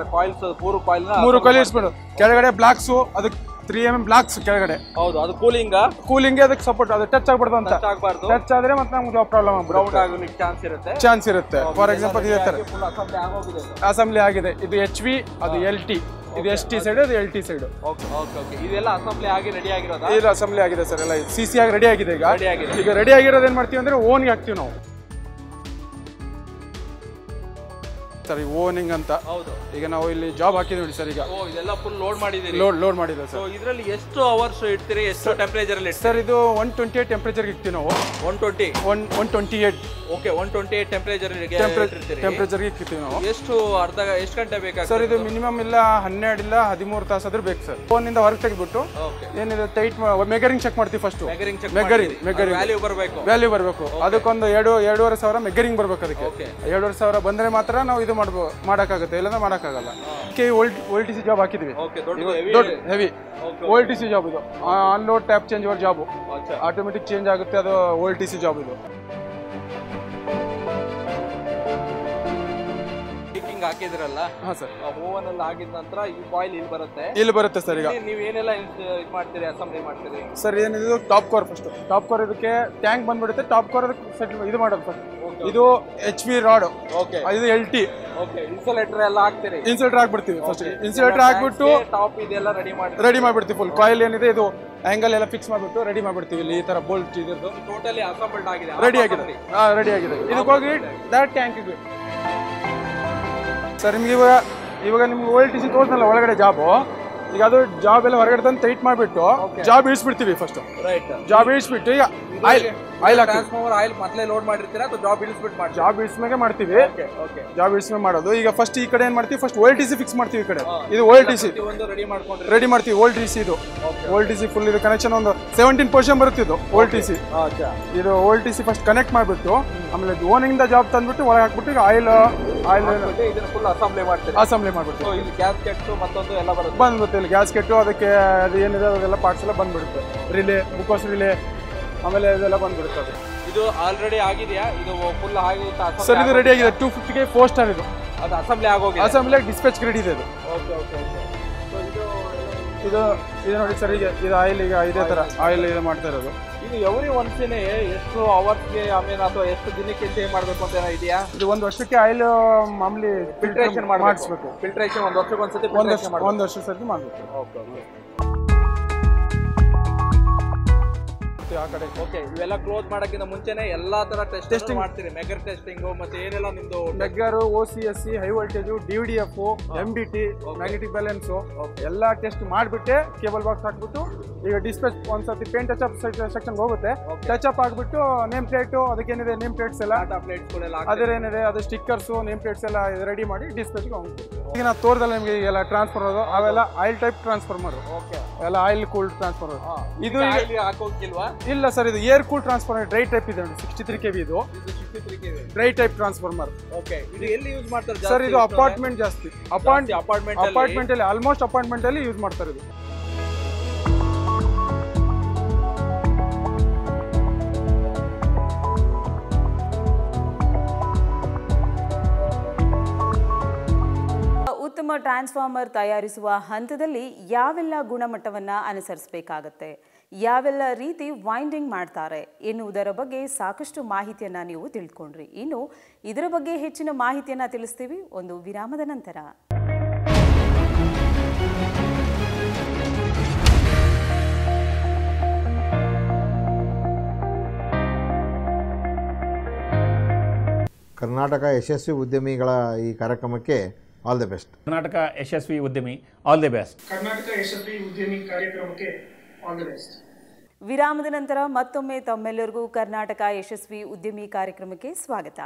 3 ಕಾಯಿಲ್ ಇಡ್ಸ್ಬಿಡೋದು. ಕೆಳಗಡೆ ಬ್ಲಾಕ್ಸು, ಅದಕ್ಕೆ 3 mm ಬ್ಲಾಕ್ಸ್ ಕೆಳಗಡೆ. ಹೌದು, ಅದು ಕೂಲಿಂಗ್ ಅದಕ್ಕೆ ಸಪೋರ್ಟ್, ಅದು ಟಚ್ ಆಗ್ಬಿಡ್ದು ಅಂತ. ಟಚ್ ಆದ್ರೆ ಮತ್ತೆ ನಮ್ಗೆ ಪ್ರಾಬ್ಲಮ್ ಆಗ್ಬಿಡುತ್ತೆ, ಚಾನ್ಸ್ ಇರುತ್ತೆ. ಫಾರ್ ಎಕ್ಸಾಂಪಲ್ ಇದೇ ತರ ಅಸೆಂಬ್ಲಿ ಆಗಿದೆ. ಇದು HV, ಅದು LT, ಇದು ST ಸೈಡ್, ಅದು LT ಸೈಡ್. ಇದೆಲ್ಲ ಅಸೆಂಬ್ಲಿ ಆಗಿ ರೆಡಿ ಆಗಿರೋದು. ಇದು ಅಸೆಂಬ್ಲಿ ಆಗಿದೆ ಸರ್, ಎಲ್ಲ CC ಆಗಿ ರೆಡಿ ಆಗಿದೆ. ಈಗ ರೆಡಿ ಆಗಿರೋದು ಏನ್ ಮಾಡ್ತೀವಿ ಅಂದ್ರೆ ಓನ್ಗೆ ಹಾಕ್ತಿವಿ ನಾವು. ಸರ್ ಈ ಓವನಿಂಗ್ ಅಂತ. ಹೌದು. ಈಗ ನಾವು ಇಲ್ಲಿ ಜಾಬ್ ಹಾಕಿದ್ವಿ ಸರ್. ಈಗ ಇದೆಲ್ಲ ಫುಲ್ ಲೋಡ್ ಮಾಡಿದ್ದೀರಿ. ಲೋಡ್ ಮಾಡಿದ್ವಿ ಸರ್. ಇದರಲ್ಲಿ ಎಷ್ಟು ಅವರ್ಸ್ ಇಡ್ತೀರಿ, ಎಷ್ಟು ಟೆಂಪರೇಚರ್ ಅಲ್ಲಿ ಸರ್? ಇದು 128 ಟೆಂಪರೇಚರ್ ಇಡ್ತೀವಿ ನಾವು. 128. ಓಕೆ, 128 ಟೆಂಪರೇಚರ್ ಇಡ್ತೀವಿ ನಾವು. ಎಷ್ಟು ಗಂಟೆ ಬೇಕಾಗ್ತದೆ ಸರ್? ಇದು ಮಿನಿಮಮ್ ಇಲ್ಲ 12 ಇಲ್ಲ 13 ತಾಸು ಆದ್ರೂ ಬೇಕು ಸರ್. ಫೋನಿಂದ ಹೊರಗೆ ತೆಗೆದ್ಬಿಟ್ಟು ಏನಿದೆ ಟೈಟ್ ಮೆಗರಿಂಗ್ ಚೆಕ್ ಮಾಡ್ತೀವಿ ಫಸ್ಟ್. ವ್ಯಾಲ್ಯೂ ಬರಬೇಕು. ಅದಕ್ಕೊಂದು 2,500 ಸಾವಿರ ಮೆಗರಿಂಗ್ ಬರ್ಬೇಕು. ಅದಕ್ಕೆ 2,500 ಸಾವಿರ ಬಂದ್ರೆ ಮಾತ್ರ ನಾವು ಇದು ಮಾಡಕ್ಕಾಗುತ್ತೆ, ಇಲ್ಲಾಂದ್ರೆ ಮಾಡಕ್ಕಾಗಲ್ಲ. OLTC ಜಾಬ್ ಹಾಕಿದ್ವಿ, ದೊಡ್ಡ ಹೆವಿ OLTC ಜಾಬ್ ಇದು. Unload tap change over job, automatic change ಆಗುತ್ತೆ, ಅದು OLTC ಜಾಬ್ ಇದು. ಹಾಕಿದ್ರಲ್ಲ ಸರ್, ಓವನ್ ಅಲ್ಲಿ ಆಗಿದ ನಂತರ ಈ ಕಾಯಿಲ್ ಇಲ್ಲಿ ಬರುತ್ತೆ ಸರ್. ಈಗ ನೀವು ಏನೆಲ್ಲ ಇದು ಮಾಡ್ತೀರಿ, ಅಸೆಂಬ್ಲಿ ಮಾಡ್ತೀರಿ ಸರ್? ಏನಿದು top core. First top core ಇದಕ್ಕೆ ಟ್ಯಾಂಕ್ ಬಂದ್ಬಿಡುತ್ತೆ. ಟಾಪ್ ಕೋರ್ ಇದು ಮಾಡೋದು ಫಸ್ಟ್. ಇದು HP ರಾಡ್. ಇದು LT. ಇನ್ಸುಲೇಟರ್ ಎಲ್ಲ ಹಾಕ್ತೀರಿ? ಇನ್ಸುಲೇಟರ್ ಹಾಕ್ಬಿಡ್ತೀವಿ ಫಸ್ಟ್. ಇನ್ಸುಲೇಟರ್ ಹಾಕ್ಬಿಟ್ಟು ಟಾಪ್ ಇದೆಲ್ಲ ರೆಡಿ ಮಾಡ್ಬಿಡ್ತೀವಿ. ಫುಲ್ ಕಾಯಿಲ್ ಏನಿದೆ ಇದು ಆಂಗಲ್ ಎಲ್ಲ ಫಿಕ್ಸ್ ಮಾಡ್ಬಿಟ್ಟು ರೆಡಿ ಮಾಡ್ಬಿಡ್ತೀವಿ. ಇಲ್ಲಿ ಈ ತರ ಬೋಲ್ಟ್ ಇದ್ರದ್ದು ಟೋಟಲಿ ಅಸೆಂಬಲ್ಡ್ ಆಗಿದೆ, ರೆಡಿ ಆಗಿದೆ. ಇದಕ್ಕೆ ಹೋಗಿ ಡೈರೆಕ್ಟ್ ಟ್ಯಾಂಕಿಗೆ ಸರ್. ನಿಮ್ಗೆ ಇವಾಗ ನಿಮ್ಗೆ OLTC ತೋರಿಸಲ್ಲ ಒಳಗಡೆ ಜಾಬು. ಈಗ ಅದು ಜಾಬ್ ಎಲ್ಲ ಹೊರಗಡೆ ತಂದು ಟೈಟ್ ಮಾಡಿಬಿಟ್ಟು ಜಾಬ್ ಇಳಿಸ್ಬಿಡ್ತೀವಿ ಫಸ್ಟ್. ಜಾಬ್ ಇಳಿಸ್ಬಿಟ್ಟು ಈಗ ಆಯಿಲ್ ಮೊದಲೇ ಲೋಡ್ ಮಾಡಿರ್ತೀರಾ ಅಥವಾ ಜಾಬ್ ಇಳಿಸ್ಬಿಟ್ಟು ಮಾಡಿ? ಜಾಬ್ ಇಳಿಸ್ಮೇಲೆ ಮಾಡ್ತೀವಿ. ಜಾಬ್ ಇಳಿಸ್ಮೇಲೆ ಮಾಡೋದು. ಈಗ ಫಸ್ಟ್ ಈ ಕಡೆ ಏನ್ ಮಾಡ್ತೀವಿ, ಫಸ್ಟ್ OLTC ಫಿಕ್ಸ್ ಮಾಡ್ತೀವಿ. ಈ ಕಡೆ ಇದು OLTC ರೆಡಿ ಮಾಡ್ತೀವಿ. OLTC ಇದು OLTC ಫುಲ್ ಇದು ಕನೆಕ್ಷನ್ ಒಂದು 17 ಪೊಸಿಷನ್ ಬರುತ್ತೆ. ಇದು OLTC. ಇದು OLTC ಫಸ್ಟ್ ಕನೆಕ್ಟ್ ಮಾಡಿಬಿಟ್ಟು ಆಮೇಲೆ ಓನಿಂಗ್ ದ ಜಾಬ್ ತಂದ್ಬಿಟ್ಟು ಒಳಗೆ ಹಾಕ್ಬಿಟ್ಟು ಈಗ ಆಯಿಲ್ ಇದನ್ನ ಫುಲ್ ಅಸೆಂಬ್ಲಿ ಮಾಡ್ಬಿಟ್ಟು ಇಲ್ಲಿ ಗ್ಯಾಸ್ಕೆಟ್ ಮತ್ತೊಂದು ಎಲ್ಲ ಬಂದ್ಬಿಡುತ್ತೆ. ಇಲ್ಲಿ ಗ್ಯಾಸ್ಕೆಟ್ ಅದಕ್ಕೆ ಅದು ಏನಿದೆ ಅದೆಲ್ಲ ಪಾರ್ಟ್ಸ್ ಎಲ್ಲ ಬಂದ್ಬಿಡುತ್ತೆ. ರಿಲೇ, ಬುಕೋಸ್ ರಿಲೇ, ಆಮೇಲೆ ಇದೆಲ್ಲ ಬಂದ್ಬಿಡುತ್ತೆ. ಇದು ಆಲ್ರೆಡಿ ಆಗಿದೆಯಾ? ಇದು ಫುಲ್ ಆಗಿತ್ತಾ ಸರ್? ಇದು ರೆಡಿ ಆಗಿದೆ. 250 4 ಸ್ಟಾರ್ ಇದು. ಅದು ಅಸೆಂಬ್ಲಿ ಆಗೋಗಿದೆ. ಅಸೆಂಬ್ಲಿ ಡಿಸ್ಪ್ಯಾಚ್ ರೆಡಿ ಇದೆ ಇದು. ಇದು ನೋಡಿ ಸರ್. ಈಗ ಇದು ಆಯಿಲ್ ಈಗ ಇದೇ ತರ ಆಯಿಲ್ ಇದು ಮಾಡ್ತಾ ಇರೋದು. ಇದು ಎವ್ರಿ ಒನ್ಸಿನೇ ಎಷ್ಟು ಅವರ್ಸ್ಗೆ ಅಥವಾ ಎಷ್ಟು ದಿನಕ್ಕೆ ಚೇಂಜ್ ಮಾಡಬೇಕು ಅಂತ ಇದೆಯಾ? ಇದು 1 ವರ್ಷಕ್ಕೆ ಆಯಿಲ್ ಮಾಮೂಲಿ ಫಿಲ್ಟ್ರೇಷನ್ ಮಾಡಿಸ್ಬೇಕು. ಫಿಲ್ಟ್ರೇಷನ್ 1 ವರ್ಷಕ್ಕೆ ಒಂದ್ಸತಿ, 1 ವರ್ಷ ಸರ್ತಿ ಮಾಡಬೇಕು. ಆ ಕಡೆ ಇವೆಲ್ಲ ಕ್ಲೋಸ್ ಮಾಡಕ್ಕಿಂತ ಮುಂಚೆನೆ ಎಲ್ಲಾ ತರ ಟೆಸ್ಟಿಂಗ್ ಮಾಡ್ತೀರಿ? ಮೆಗರ್ ಟೆಸ್ಟಿಂಗ್ ಮತ್ತೆ ಏನೆಲ್ಲ ನಿಮ್ದು ಮೆಗರ್, OCSC, high voltage, DVDF, MBT, magnetic balance ಎಲ್ಲ ಟೆಸ್ಟ್ ಮಾಡಿಬಿಟ್ಟೆ ಕೇಬಲ್ ಬಾಕ್ಸ್ ಹಾಕ್ಬಿಟ್ಟು ಈಗ ಡಿಸ್ಪ್ಯಾಚ್ ಒಂದ್ಸತಿ ಪೇಂಟ್ ಟಚ್ ಅಪ್ ಸೆಕ್ಷನ್ ಹೋಗುತ್ತೆ. ಟಚ್ ಅಪ್ ಆಗ್ಬಿಟ್ಟು ನೇಮ್ ಪ್ಲೇಟು ಅದಕ್ಕೇನಿದೆ ನೇಮ್ ಪ್ಲೇಟ್ಸ್ ಎಲ್ಲ ಅದೇನಿದೆ ಅದು ಸ್ಟಿಕ್ಕರ್ಸ್ ನೇಮ್ ಪ್ಲೇಟ್ಸ್ ಎಲ್ಲ ರೆಡಿ ಮಾಡಿ ಡಿಸ್ಪ್ಯಾಚ್ಗೆ ಹೋಗ್ತೀವಿ. ಈಗ ನಾವು ತೋರ್ದಲ್ಲ ನಿಮಗೆ ಎಲ್ಲ ಟ್ರಾನ್ಸ್ಫಾರ್ಮರ್ ಅವೆಲ್ಲ ಆಯಿಲ್ ಟೈಪ್ ಟ್ರಾನ್ಸ್ಫಾರ್ಮರ್, ಎಲ್ಲ ಆಯಿಲ್ ಕೂಲ್ ಟ್ರಾನ್ಸ್ಫಾರ್ಮರ್. ಇದು ಇಲ್ಲ ಸರ್, ಇದು air cool transformer dry type ಇದೆ. 63 kV ಇದು ಡ್ರೈ ಟೈಪ್ ಟ್ರಾನ್ಸ್ಫಾರ್ಮರ್. ಇದು ಎಲ್ಲಿ ಯೂಸ್ ಮಾಡ್ತಾರೆ ಸರ್? ಇದು ಅಪಾರ್ಟ್ಮೆಂಟ್ ಜಾಸ್ತಿ, ಅಪಾರ್ಟ್ಮೆಂಟ್ ಅಲ್ಲಿ ಆಲ್ಮೋಸ್ಟ್ ಅಪಾರ್ಟ್ಮೆಂಟ್ ಅಲ್ಲಿ ಯೂಸ್ ಮಾಡ್ತಾರೆ ಇದು. ಉತ್ತಮ ಟ್ರಾನ್ಸ್ಫಾರ್ಮರ್ ತಯಾರಿಸುವ ಹಂತದಲ್ಲಿ ಯಾವೆಲ್ಲ ಗುಣಮಟ್ಟವನ್ನು ಅನುಸರಿಸಬೇಕಾಗತ್ತೆ, ಯಾವೆಲ್ಲ ರೀತಿ ವೈಂಡಿಂಗ್ ಮಾಡ್ತಾರೆ ಎನ್ನುವುದರ ಬಗ್ಗೆ ಸಾಕಷ್ಟು ಮಾಹಿತಿಯನ್ನು ನೀವು ತಿಳ್ಕೊಂಡ್ರಿ. ಇನ್ನು ಇದರ ಬಗ್ಗೆ ಹೆಚ್ಚಿನ ಮಾಹಿತಿಯನ್ನು ತಿಳಿಸ್ತೀವಿ ಒಂದು ವಿರಾಮದ ನಂತರ. ಕರ್ನಾಟಕ ಯಶಸ್ವಿ ಉದ್ಯಮಿಗಳ ಈ ಕಾರ್ಯಕ್ರಮಕ್ಕೆ ಆಲ್ ದಿ ಬೆಸ್ಟ್. ಕರ್ನಾಟಕ ಯಶಸ್ವಿ ಉದ್ಯಮಿ ಆಲ್ ದಿ ಬೆಸ್ಟ್. ಕರ್ನಾಟಕ ಯಶಸ್ವಿ ಉದ್ಯಮಿ ಕಾರ್ಯಕ್ರಮಕ್ಕೆ ಆಲ್ ದಿ ಬೆಸ್ಟ್. ವಿರಾಮದ ನಂತರ ಮತ್ತೊಮ್ಮೆ ತಮ್ಮೆಲ್ಲರಿಗೂ ಕರ್ನಾಟಕ ಯಶಸ್ವಿ ಉದ್ಯಮಿ ಕಾರ್ಯಕ್ರಮಕ್ಕೆ ಸ್ವಾಗತ.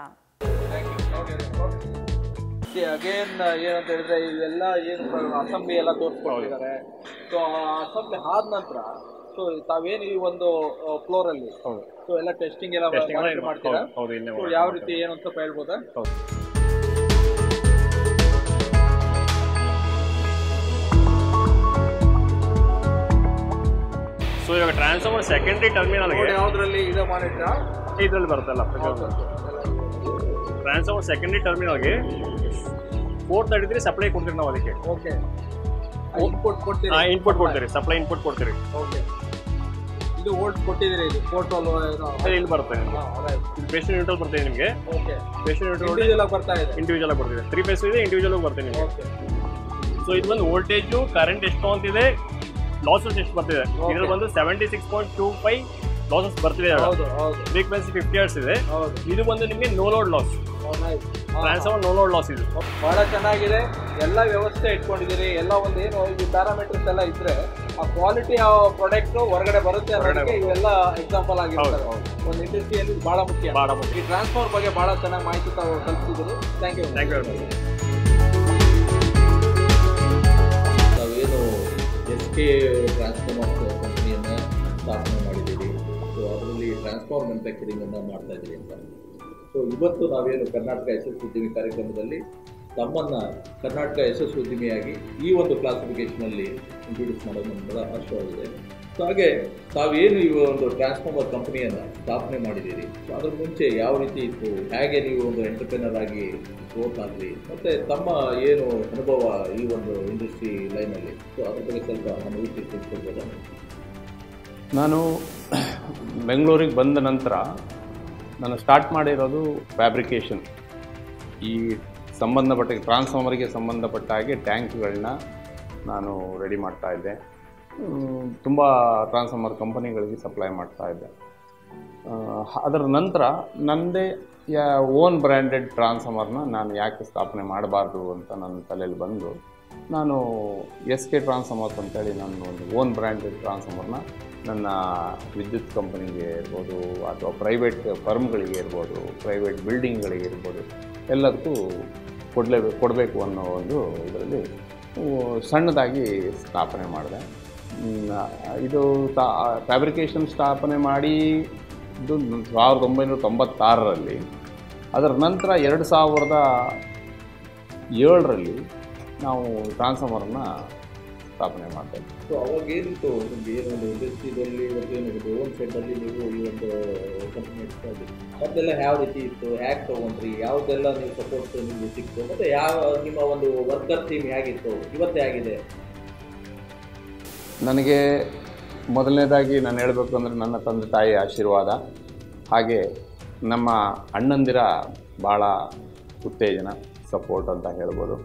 ಅಗೇನ್ ಏನಂತ ಹೇಳಿದ್ರೆ ಇವೆಲ್ಲ ಏನು ಅಸೆಂಬ್ಲಿ ಎಲ್ಲ ತೋರಿಸ್ಕೊಂಡಿದ್ದಾರೆ. ಸೊ ಅಸೆಂಬ್ಲಿ ಆದ ನಂತರ ಸೊ ತಾವೇನು ಈ ಒಂದು ಫ್ಲೋರ್ ಅಲ್ಲಿ ಸೊ ಎಲ್ಲ ಟೆಸ್ಟಿಂಗ್ ಎಲ್ಲ ಮಾಡ್ತೀರಾ? ಯಾವ ರೀತಿ ಏನು ಅಂತ ಸ್ವಲ್ಪ ಹೇಳ್ಬೋದಾ? ಸೊ ಇವಾಗ ಟ್ರಾನ್ಸ್ಫಾರ್ಮರ್ ಸೆಕೆಂಡರಿ ಟರ್ಮಿನಲ್ಗೆ ಯಾವುದರಲ್ಲಿ ಇದು ಮಾಡಿದ್ರಾ? ಇದರಲ್ಲಿ ಬರುತ್ತಲ್ಲ ಟ್ರಾನ್ಸ್ಫಾರ್ಮರ್ ಸೆಕೆಂಡರಿ ಟರ್ಮಿನಲ್ಗೆ 433 ಸಪ್ಲೈ ಕೊಡ್ತೀರಿ ನಾವು ಅದಕ್ಕೆ. ಓಕೆ, ಇನ್ಪುಟ್ ಕೊಡ್ತೀರಿ? ಇನ್ಪುಟ್ ಕೊಡ್ತೀರಿ, ಸಪ್ಲೈ ಇನ್ಪುಟ್ ಕೊಡ್ತೀರಿ. ಓಕೆ, ಇದು ವೋಲ್ಟ್ ಕೊಟ್ಟಿದ್ದೀರಿ? ಇದು ಪೋರ್ಟಲ್ ಇಲ್ಲಿ ಬರುತ್ತೆ, ಬೇಸಿನ್ ಯೂನಿಟ್ ಬರ್ತದೆ ನಿಮಗೆ. ಓಕೆ, ಬೇಸಿನ್ ಯೂನಿಟ್ ಇಂಡಿವಿಜುವಲ್ ಆಗಿ ಬರ್ತಾ ಇದೆ. ಇಂಡಿವಿಜುವಲ್ ಆಗಿ ಬರ್ತಿದೆ, 3 ಫೇಸ್ ಇದೆ, ಇಂಡಿವಿಜುವಲ್ ಆಗಿ ಬರ್ತದೆ ನಿಮಗೆ. ಓಕೆ, ಸೊ ಇದು ಬಂದು ವೋಲ್ಟೇಜು ಕರೆಂಟ್ ಎಷ್ಟು ಅಂತಿದೆ, ಲಾಸಸ್ ಎಷ್ಟು ಬರ್ತಿದೆ. ಇದ್ರಲ್ಲಿ ಬಂದು 76.25 ಲಾಸಸ್ ಬರ್ತಿದೆ. ಫ್ರೀಕ್ವೆನ್ಸಿ 50 ಹರ್ಟ್ಸ್ ಇದೆ. ಇದು ಬಂದು ನಿಮಗೆ no load loss. Transformer no load loss ಇದು. ಬಹಳ ಚೆನ್ನಾಗಿದೆ. ಎಲ್ಲ ವ್ಯವಸ್ಥೆ ಇಟ್ಕೊಂಡಿದ್ದೀರಿ. ಎಲ್ಲ ಒಂದು ಏನು ಈ ಪ್ಯಾರಾಮೀಟರ್ಸ್ ಎಲ್ಲ ಇದ್ರೆ ಆ ಕ್ವಾಲಿಟಿ ಪ್ರಾಡಕ್ಟ್ ಹೊರಗಡೆ ಬರುತ್ತೆ ಅನ್ನೋದಕ್ಕೆ ಇವೆಲ್ಲ ಎಕ್ಸಾಂಪಲ್ ಆಗಿರ್ತದೆ. ಒಂದು ಇಂಡಸ್ಟ್ರಿಯಲ್ಲಿ ಬಹಳ ಮುಖ್ಯ. ಈ ಟ್ರಾನ್ಸ್ಫಾರ್ಮರ್ ಬಗ್ಗೆ ಬಹಳ ಚೆನ್ನಾಗಿ ಮಾಹಿತಿ ತಾವು ಕಲಿಸಿದ್ದೀರಿ. Thank you. ತಾವೇನು SK ಟ್ರಾನ್ಸ್ಫಾರ್ಮರ್ ಕಂಪನಿಯನ್ನು ಸ್ಥಾಪನೆ ಮಾಡಿದ್ದೀರಿ. ಸೊ ಅದರಲ್ಲಿ ಟ್ರಾನ್ಸ್ಫಾರ್ಮರ್ ಮ್ಯಾನುಫ್ಯಾಕ್ಚರಿಂಗನ್ನು ಮಾಡ್ತಾ ಇದ್ದೀರಿ ಅಂತ. ಸೊ ಇವತ್ತು ನಾವೇನು ಕರ್ನಾಟಕ ಯಶಸ್ವಿ ಉದ್ಯಮಿ ಕಾರ್ಯಕ್ರಮದಲ್ಲಿ ತಮ್ಮನ್ನು ಕರ್ನಾಟಕ ಯಶಸ್ವಿ ಉದ್ಯಮಿಯಾಗಿ ಈ ಒಂದು ಕ್ಲಾಸಿಫಿಕೇಷನಲ್ಲಿ ಇಂಟ್ರೊಡ್ಯೂಸ್ ಮಾಡೋದು ನಮ್ಮೆಲ್ಲ ಹರ್ಷವಾಗಿದೆ. ಸೊ ಹಾಗೆ ತಾವೇನು ಈ ಒಂದು ಟ್ರಾನ್ಸ್ಫಾರ್ಮರ್ ಕಂಪನಿಯನ್ನು ಸ್ಥಾಪನೆ ಮಾಡಿದ್ದೀರಿ, ಸೊ ಅದ್ರ ಮುಂಚೆ ಯಾವ ರೀತಿ ಇತ್ತು, ಹೇಗೆ ನೀವು ಒಂದು ಎಂಟರ್ಪ್ರಿನರ್ ಆಗಿ ಗ್ರೋತ್ ಆಗಲಿ, ಮತ್ತು ತಮ್ಮ ಏನು ಅನುಭವ ಈ ಒಂದು ಇಂಡಸ್ಟ್ರಿ ಲೈನಲ್ಲಿ, ಸೊ ಅದ್ರ ಬಗ್ಗೆ ಸ್ವಲ್ಪ ನಮ್ಮ ವೀಕ್ಷಕರಿಗೆ ತಿಳಿಸ್ಕೊಡ್ಬೋದಾ? ನಾನು ಬೆಂಗಳೂರಿಗೆ ಬಂದ ನಂತರ ನಾನು ಸ್ಟಾರ್ಟ್ ಮಾಡಿರೋದು ಫ್ಯಾಬ್ರಿಕೇಷನ್. ಈ ಸಂಬಂಧಪಟ್ಟ ಟ್ರಾನ್ಸ್ಫಾರ್ಮರ್ಗೆ ಸಂಬಂಧಪಟ್ಟ ಹಾಗೆ ಟ್ಯಾಂಕ್ಗಳನ್ನ ನಾನು ರೆಡಿ ಮಾಡ್ತಾಯಿದ್ದೆ. ತುಂಬ ಟ್ರಾನ್ಸ್ಫಾರ್ಮರ್ ಕಂಪನಿಗಳಿಗೆ ಸಪ್ಲೈ ಮಾಡ್ತಾಯಿದ್ದೆ. ಅದರ ನಂತರ ನನ್ನದೇ ಓನ್ ಬ್ರ್ಯಾಂಡೆಡ್ ಟ್ರಾನ್ಸ್ಫಾರ್ಮರ್ನ ನಾನು ಯಾಕೆ ಸ್ಥಾಪನೆ ಮಾಡಬಾರ್ದು ಅಂತ ನನ್ನ ತಲೆಯಲ್ಲಿ ಬಂದು ನಾನು SK ಟ್ರಾನ್ಸ್ಫಾರ್ಮರ್ಸ್ ಅಂತೇಳಿ ನಾನು ಒಂದು ಓನ್ ಬ್ರ್ಯಾಂಡೆಡ್ ಟ್ರಾನ್ಸ್ಫಾರ್ಮರ್ನ ನನ್ನ ವಿದ್ಯುತ್ ಕಂಪನಿಗೆ ಇರ್ಬೋದು ಅಥವಾ ಪ್ರೈವೇಟ್ ಫರ್ಮ್ಗಳಿಗೆ ಇರ್ಬೋದು, ಪ್ರೈವೇಟ್ ಬಿಲ್ಡಿಂಗ್ಗಳಿಗೆ ಇರ್ಬೋದು, ಎಲ್ಲದಕ್ಕೂ ಕೊಡಬೇಕು ಅನ್ನೋ ಒಂದು ಇದರಲ್ಲಿ ಸಣ್ಣದಾಗಿ ಸ್ಥಾಪನೆ ಮಾಡಿದೆ. ಇದು ಫ್ಯಾಬ್ರಿಕೇಷನ್ ಸ್ಥಾಪನೆ ಮಾಡಿ ಇದು 1996ರಲ್ಲಿ. ಅದರ ನಂತರ 2007ರಲ್ಲಿ ನಾವು ಟ್ರಾನ್ಸ್ಫಾರ್ಮರ್ನ ಸ್ಥಾಪನೆ ಮಾಡ್ತೇವೆ. ಸೊ ಅವಾಗ ಏನಿತ್ತು ನಿಮಗೆ ಏನೊಂದು ಇಂಡಸ್ಟ್ರಿಯಲ್ಲಿ ಇವತ್ತೇನಿದೆ ಓನ್ ಸೆಟ್ಟಲ್ಲಿ ನೀವು ಈ ಒಂದು ಕಂಪನಿ ಇಟ್ಕೊಂಡು ಮೊದಲೆಲ್ಲ ಯಾವ ರೀತಿ ಇತ್ತು, ಹ್ಯಾಕ್ ತೊಗೊಂಡ್ರಿ, ಯಾವುದೆಲ್ಲ ನೀವು ಸಪೋರ್ಟ್ ನಿಮಗೆ ಸಿಕ್ತು, ಮತ್ತು ಯಾವ ನಿಮ್ಮ ಒಂದು ವರ್ಕರ್ ಟೀಮ್ ಹೇಗಿತ್ತು, ಇವತ್ತೇ ಆಗಿದೆ? ನನಗೆ ಮೊದಲನೇದಾಗಿ ನಾನು ಹೇಳಬೇಕು ಅಂದರೆ ನನ್ನ ತಂದೆ ತಾಯಿ ಆಶೀರ್ವಾದ, ಹಾಗೆ ನಮ್ಮ ಅಣ್ಣಂದಿರ ಭಾಳ ಉತ್ತೇಜನ, ಸಪೋರ್ಟ್ ಅಂತ ಹೇಳ್ಬೋದು.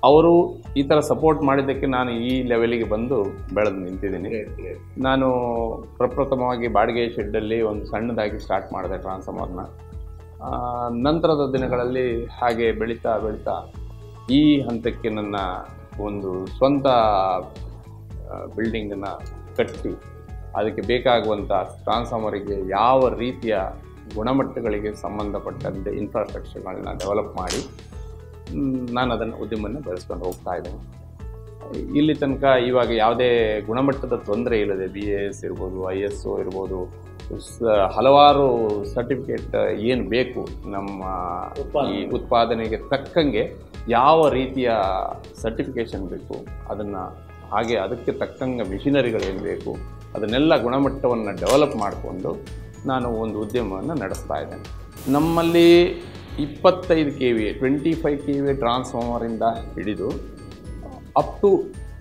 ಅವರು ಈ ಥರ ಸಪೋರ್ಟ್ ಮಾಡಿದ್ದಕ್ಕೆ ನಾನು ಈ ಲೆವೆಲಿಗೆ ಬಂದು ಬೆಳೆದು ನಿಂತಿದ್ದೀನಿ. ನಾನು ಪ್ರಪ್ರಥಮವಾಗಿ ಬಾಡಿಗೆ ಶೆಡ್ಡಲ್ಲಿ ಒಂದು ಸಣ್ಣದಾಗಿ ಸ್ಟಾರ್ಟ್ ಮಾಡಿದೆ ಟ್ರಾನ್ಸ್ಫಾರ್ಮರ್ನ. ನಂತರದ ದಿನಗಳಲ್ಲಿ ಹಾಗೆ ಬೆಳೀತಾ ಬೆಳೀತಾ ಈ ಹಂತಕ್ಕೆ ನನ್ನ ಒಂದು ಸ್ವಂತ ಬಿಲ್ಡಿಂಗನ್ನು ಕಟ್ಟಿ ಅದಕ್ಕೆ ಬೇಕಾಗುವಂಥ ಟ್ರಾನ್ಸ್ಫಾರ್ಮರಿಗೆ ಯಾವ ರೀತಿಯ ಗುಣಮಟ್ಟಗಳಿಗೆ ಸಂಬಂಧಪಟ್ಟಂತೆ ಇನ್ಫ್ರಾಸ್ಟ್ರಕ್ಚರ್ಗಳನ್ನ ಡೆವಲಪ್ ಮಾಡಿ ನಾನು ಅದನ್ನು ಉದ್ಯಮವನ್ನು ಬೆಳೆಸ್ಕೊಂಡು ಹೋಗ್ತಾ ಇದ್ದೇನೆ. ಇಲ್ಲಿ ತನಕ ಇವಾಗ ಯಾವುದೇ ಗುಣಮಟ್ಟದ ತೊಂದರೆ ಇಲ್ಲದೆ BAS ಇರ್ಬೋದು, ISO ಇರ್ಬೋದು, ಹಲವಾರು ಸರ್ಟಿಫಿಕೇಟ್ ಏನು ಬೇಕು ನಮ್ಮ ಈ ಉತ್ಪಾದನೆಗೆ ತಕ್ಕಂಗೆ ಯಾವ ರೀತಿಯ ಸರ್ಟಿಫಿಕೇಷನ್ ಬೇಕು ಅದನ್ನು, ಹಾಗೆ ಅದಕ್ಕೆ ತಕ್ಕಂಗೆ ಮಿಷಿನರಿಗಳೇನು ಬೇಕು ಅದನ್ನೆಲ್ಲ ಗುಣಮಟ್ಟವನ್ನು ಡೆವಲಪ್ ಮಾಡಿಕೊಂಡು ನಾನು ಒಂದು ಉದ್ಯಮವನ್ನು ನಡೆಸ್ತಾ ಇದ್ದೇನೆ. ನಮ್ಮಲ್ಲಿ 25 KVA 25 KVA ಟ್ರಾನ್ಸ್ಫಾರ್ಮರಿಂದ ಹಿಡಿದು ಅಪ್ ಟು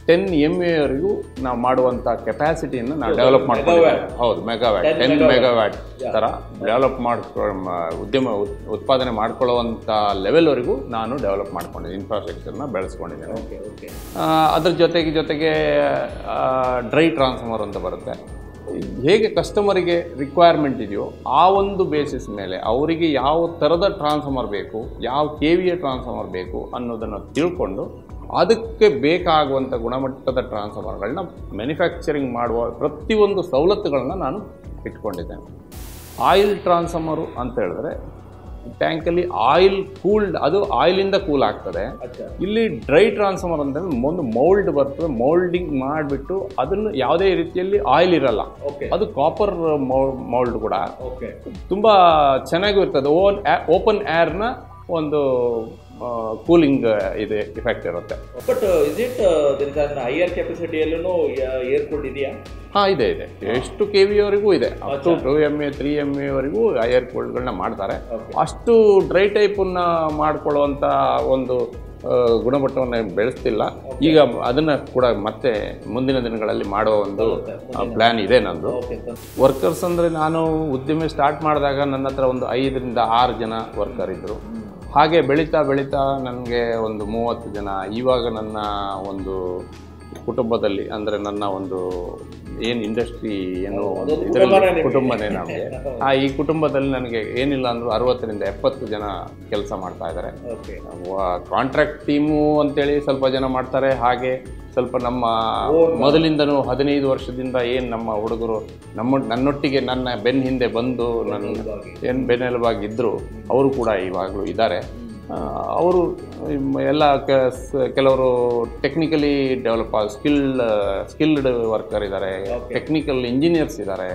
10 MVAವರೆಗೂ ನಾವು ಮಾಡುವಂಥ ಕೆಪಾಸಿಟಿಯನ್ನು ನಾವು ಡೆವಲಪ್ ಮಾಡ್ಕೊಂಡಿದ್ದೇವೆ. ಹೌದು, ಮೆಗಾವ್ಯಾಟ್ 10 ಮೆಗಾವ್ಯಾಟ್ ಥರ ಡೆವಲಪ್ ಉದ್ಯಮ ಉತ್ಪಾದನೆ ಮಾಡ್ಕೊಳ್ಳುವಂಥ ಲೆವೆಲ್ವರೆಗೂ ನಾನು ಡೆವಲಪ್ ಮಾಡ್ಕೊಂಡಿದ್ದೀನಿ, ಇನ್ಫ್ರಾಸ್ಟ್ರಕ್ಚರ್ನ ಬೆಳೆಸ್ಕೊಂಡಿದ್ದೇನೆ. ಅದ್ರ ಜೊತೆಗೆ ಡ್ರೈ ಟ್ರಾನ್ಸ್ಫಾರ್ಮರ್ ಅಂತ ಬರುತ್ತೆ. ಹೇಗೆ ಕಸ್ಟಮರಿಗೆ ರಿಕ್ವೈರ್ಮೆಂಟ್ ಇದೆಯೋ ಆ ಒಂದು ಬೇಸಿಸ್ ಮೇಲೆ ಅವರಿಗೆ ಯಾವ ಥರದ ಟ್ರಾನ್ಸ್ಫಾರ್ಮರ್ ಬೇಕು, ಯಾವ KVA ಟ್ರಾನ್ಸ್ಫಾರ್ಮರ್ ಬೇಕು ಅನ್ನೋದನ್ನು ತಿಳ್ಕೊಂಡು ಅದಕ್ಕೆ ಬೇಕಾಗುವಂಥ ಗುಣಮಟ್ಟದ ಟ್ರಾನ್ಸ್ಫಾರ್ಮರ್ಗಳನ್ನ ಮ್ಯಾನುಫ್ಯಾಕ್ಚರಿಂಗ್ ಮಾಡುವ ಪ್ರತಿಯೊಂದು ಸವಲತ್ತುಗಳನ್ನ ನಾನು ಇಟ್ಕೊಂಡಿದ್ದೇನೆ. ಆಯಿಲ್ ಟ್ರಾನ್ಸ್ಫಾರ್ಮರು ಅಂತ ಹೇಳಿದ್ರೆ ಟ್ಯಾಂಕಲ್ಲಿ ಆಯಿಲ್ ಕೂಲ್ಡ್, ಅದು ಆಯಿಲಿಂದ ಕೂಲ್ ಆಗ್ತದೆ. ಇಲ್ಲಿ ಡ್ರೈ ಟ್ರಾನ್ಸ್ಫಾರ್ಮರ್ ಅಂತಂದ್ರೆ ಒಂದು ಮೌಲ್ಡ್ ಬರ್ತದೆ, ಮೌಲ್ಡಿಂಗ್ ಮಾಡಿಬಿಟ್ಟು ಅದನ್ನು ಯಾವುದೇ ರೀತಿಯಲ್ಲಿ ಆಯಿಲ್ ಇರಲ್ಲ, ಅದು ಕಾಪರ್ ಮೌಲ್ಡ್ ಕೂಡ ತುಂಬ ಚೆನ್ನಾಗೂ ಇರ್ತದೆ. ಓಪನ್ ಏರ್ನ ಒಂದು ಕೂಲಿಂಗ್ ಇದೆ ಎಫೆಕ್ಟ್ ಇರುತ್ತೆ. ಬಟ್ ಇಸ್ ಇಟ್ ಹೈಯರ್ ಕೆಪಾಸಿಟಿಯಲ್ಲೂ ಏರ್ ಕೂಲ್ಡ್ ಇದೆಯಾ? ಹಾಂ, ಇದೆ. ಎಷ್ಟು KVAವರೆಗೂ ಇದೆ, ಅಪ್ ಟು 2 MA 3 MAವರೆಗೂ ಏರ್ ಕೂಲ್ಡ್ಗಳನ್ನ ಮಾಡ್ತಾರೆ. ಅಷ್ಟು ಡ್ರೈ ಟೈಪನ್ನು ಮಾಡ್ಕೊಳ್ಳುವಂಥ ಒಂದು ಗುಣಮಟ್ಟವನ್ನು ಬೆಳೆಸ್ತಿಲ್ಲ. ಈಗ ಅದನ್ನು ಕೂಡ ಮತ್ತೆ ಮುಂದಿನ ದಿನಗಳಲ್ಲಿ ಮಾಡುವ ಒಂದು ಪ್ಲ್ಯಾನ್ ಇದೆ ನಂದು. ವರ್ಕರ್ಸ್ ಅಂದರೆ ನಾನು ಉದ್ಯಮ ಸ್ಟಾರ್ಟ್ ಮಾಡಿದಾಗ ನನ್ನ ಹತ್ರ ಒಂದು 5 ರಿಂದ 6 ಜನ ವರ್ಕರ್ ಇದ್ದರು. ಹಾಗೆ ಬೆಳೀತಾ ನನಗೆ ಒಂದು 30 ಜನ. ಇವಾಗ ನನ್ನ ಒಂದು ಕುಟುಂಬದಲ್ಲಿ ಅಂದರೆ ನನ್ನ ಒಂದು ಏನು ಇಂಡಸ್ಟ್ರಿ ಏನು ಇದರಲ್ಲಿ ಕುಟುಂಬನೇ ನಮಗೆ. ಈ ಕುಟುಂಬದಲ್ಲಿ ನನಗೆ ಏನಿಲ್ಲ ಅಂದರೂ 60ರಿಂದ 70 ಜನ ಕೆಲಸ ಮಾಡ್ತಾ ಇದ್ದಾರೆ. ಕಾಂಟ್ರಾಕ್ಟ್ ಟೀಮು ಅಂತೇಳಿ ಸ್ವಲ್ಪ ಜನ ಮಾಡ್ತಾರೆ. ಹಾಗೆ ಸ್ವಲ್ಪ ನಮ್ಮ ಮೊದಲಿಂದನೂ 15 ವರ್ಷದಿಂದ ಏನು ನಮ್ಮ ಹುಡುಗರು ನನ್ನೊಟ್ಟಿಗೆ ನನ್ನ ಬೆನ್ನ ಹಿಂದೆ ಬಂದು ನನ್ನ ಏನು ಬೆನ್ನೆಲುಬಾಗಿದ್ದರು ಅವರು ಕೂಡ ಇವಾಗಲೂ ಇದ್ದಾರೆ. ಅವರು ಎಲ್ಲ ಕೆಲವರು ಟೆಕ್ನಿಕಲಿ ಡೆವಲಪ್ ಸ್ಕಿಲ್ಡ್ ವರ್ಕರ್ ಇದ್ದಾರೆ, ಟೆಕ್ನಿಕಲ್ ಇಂಜಿನಿಯರ್ಸ್ ಇದ್ದಾರೆ,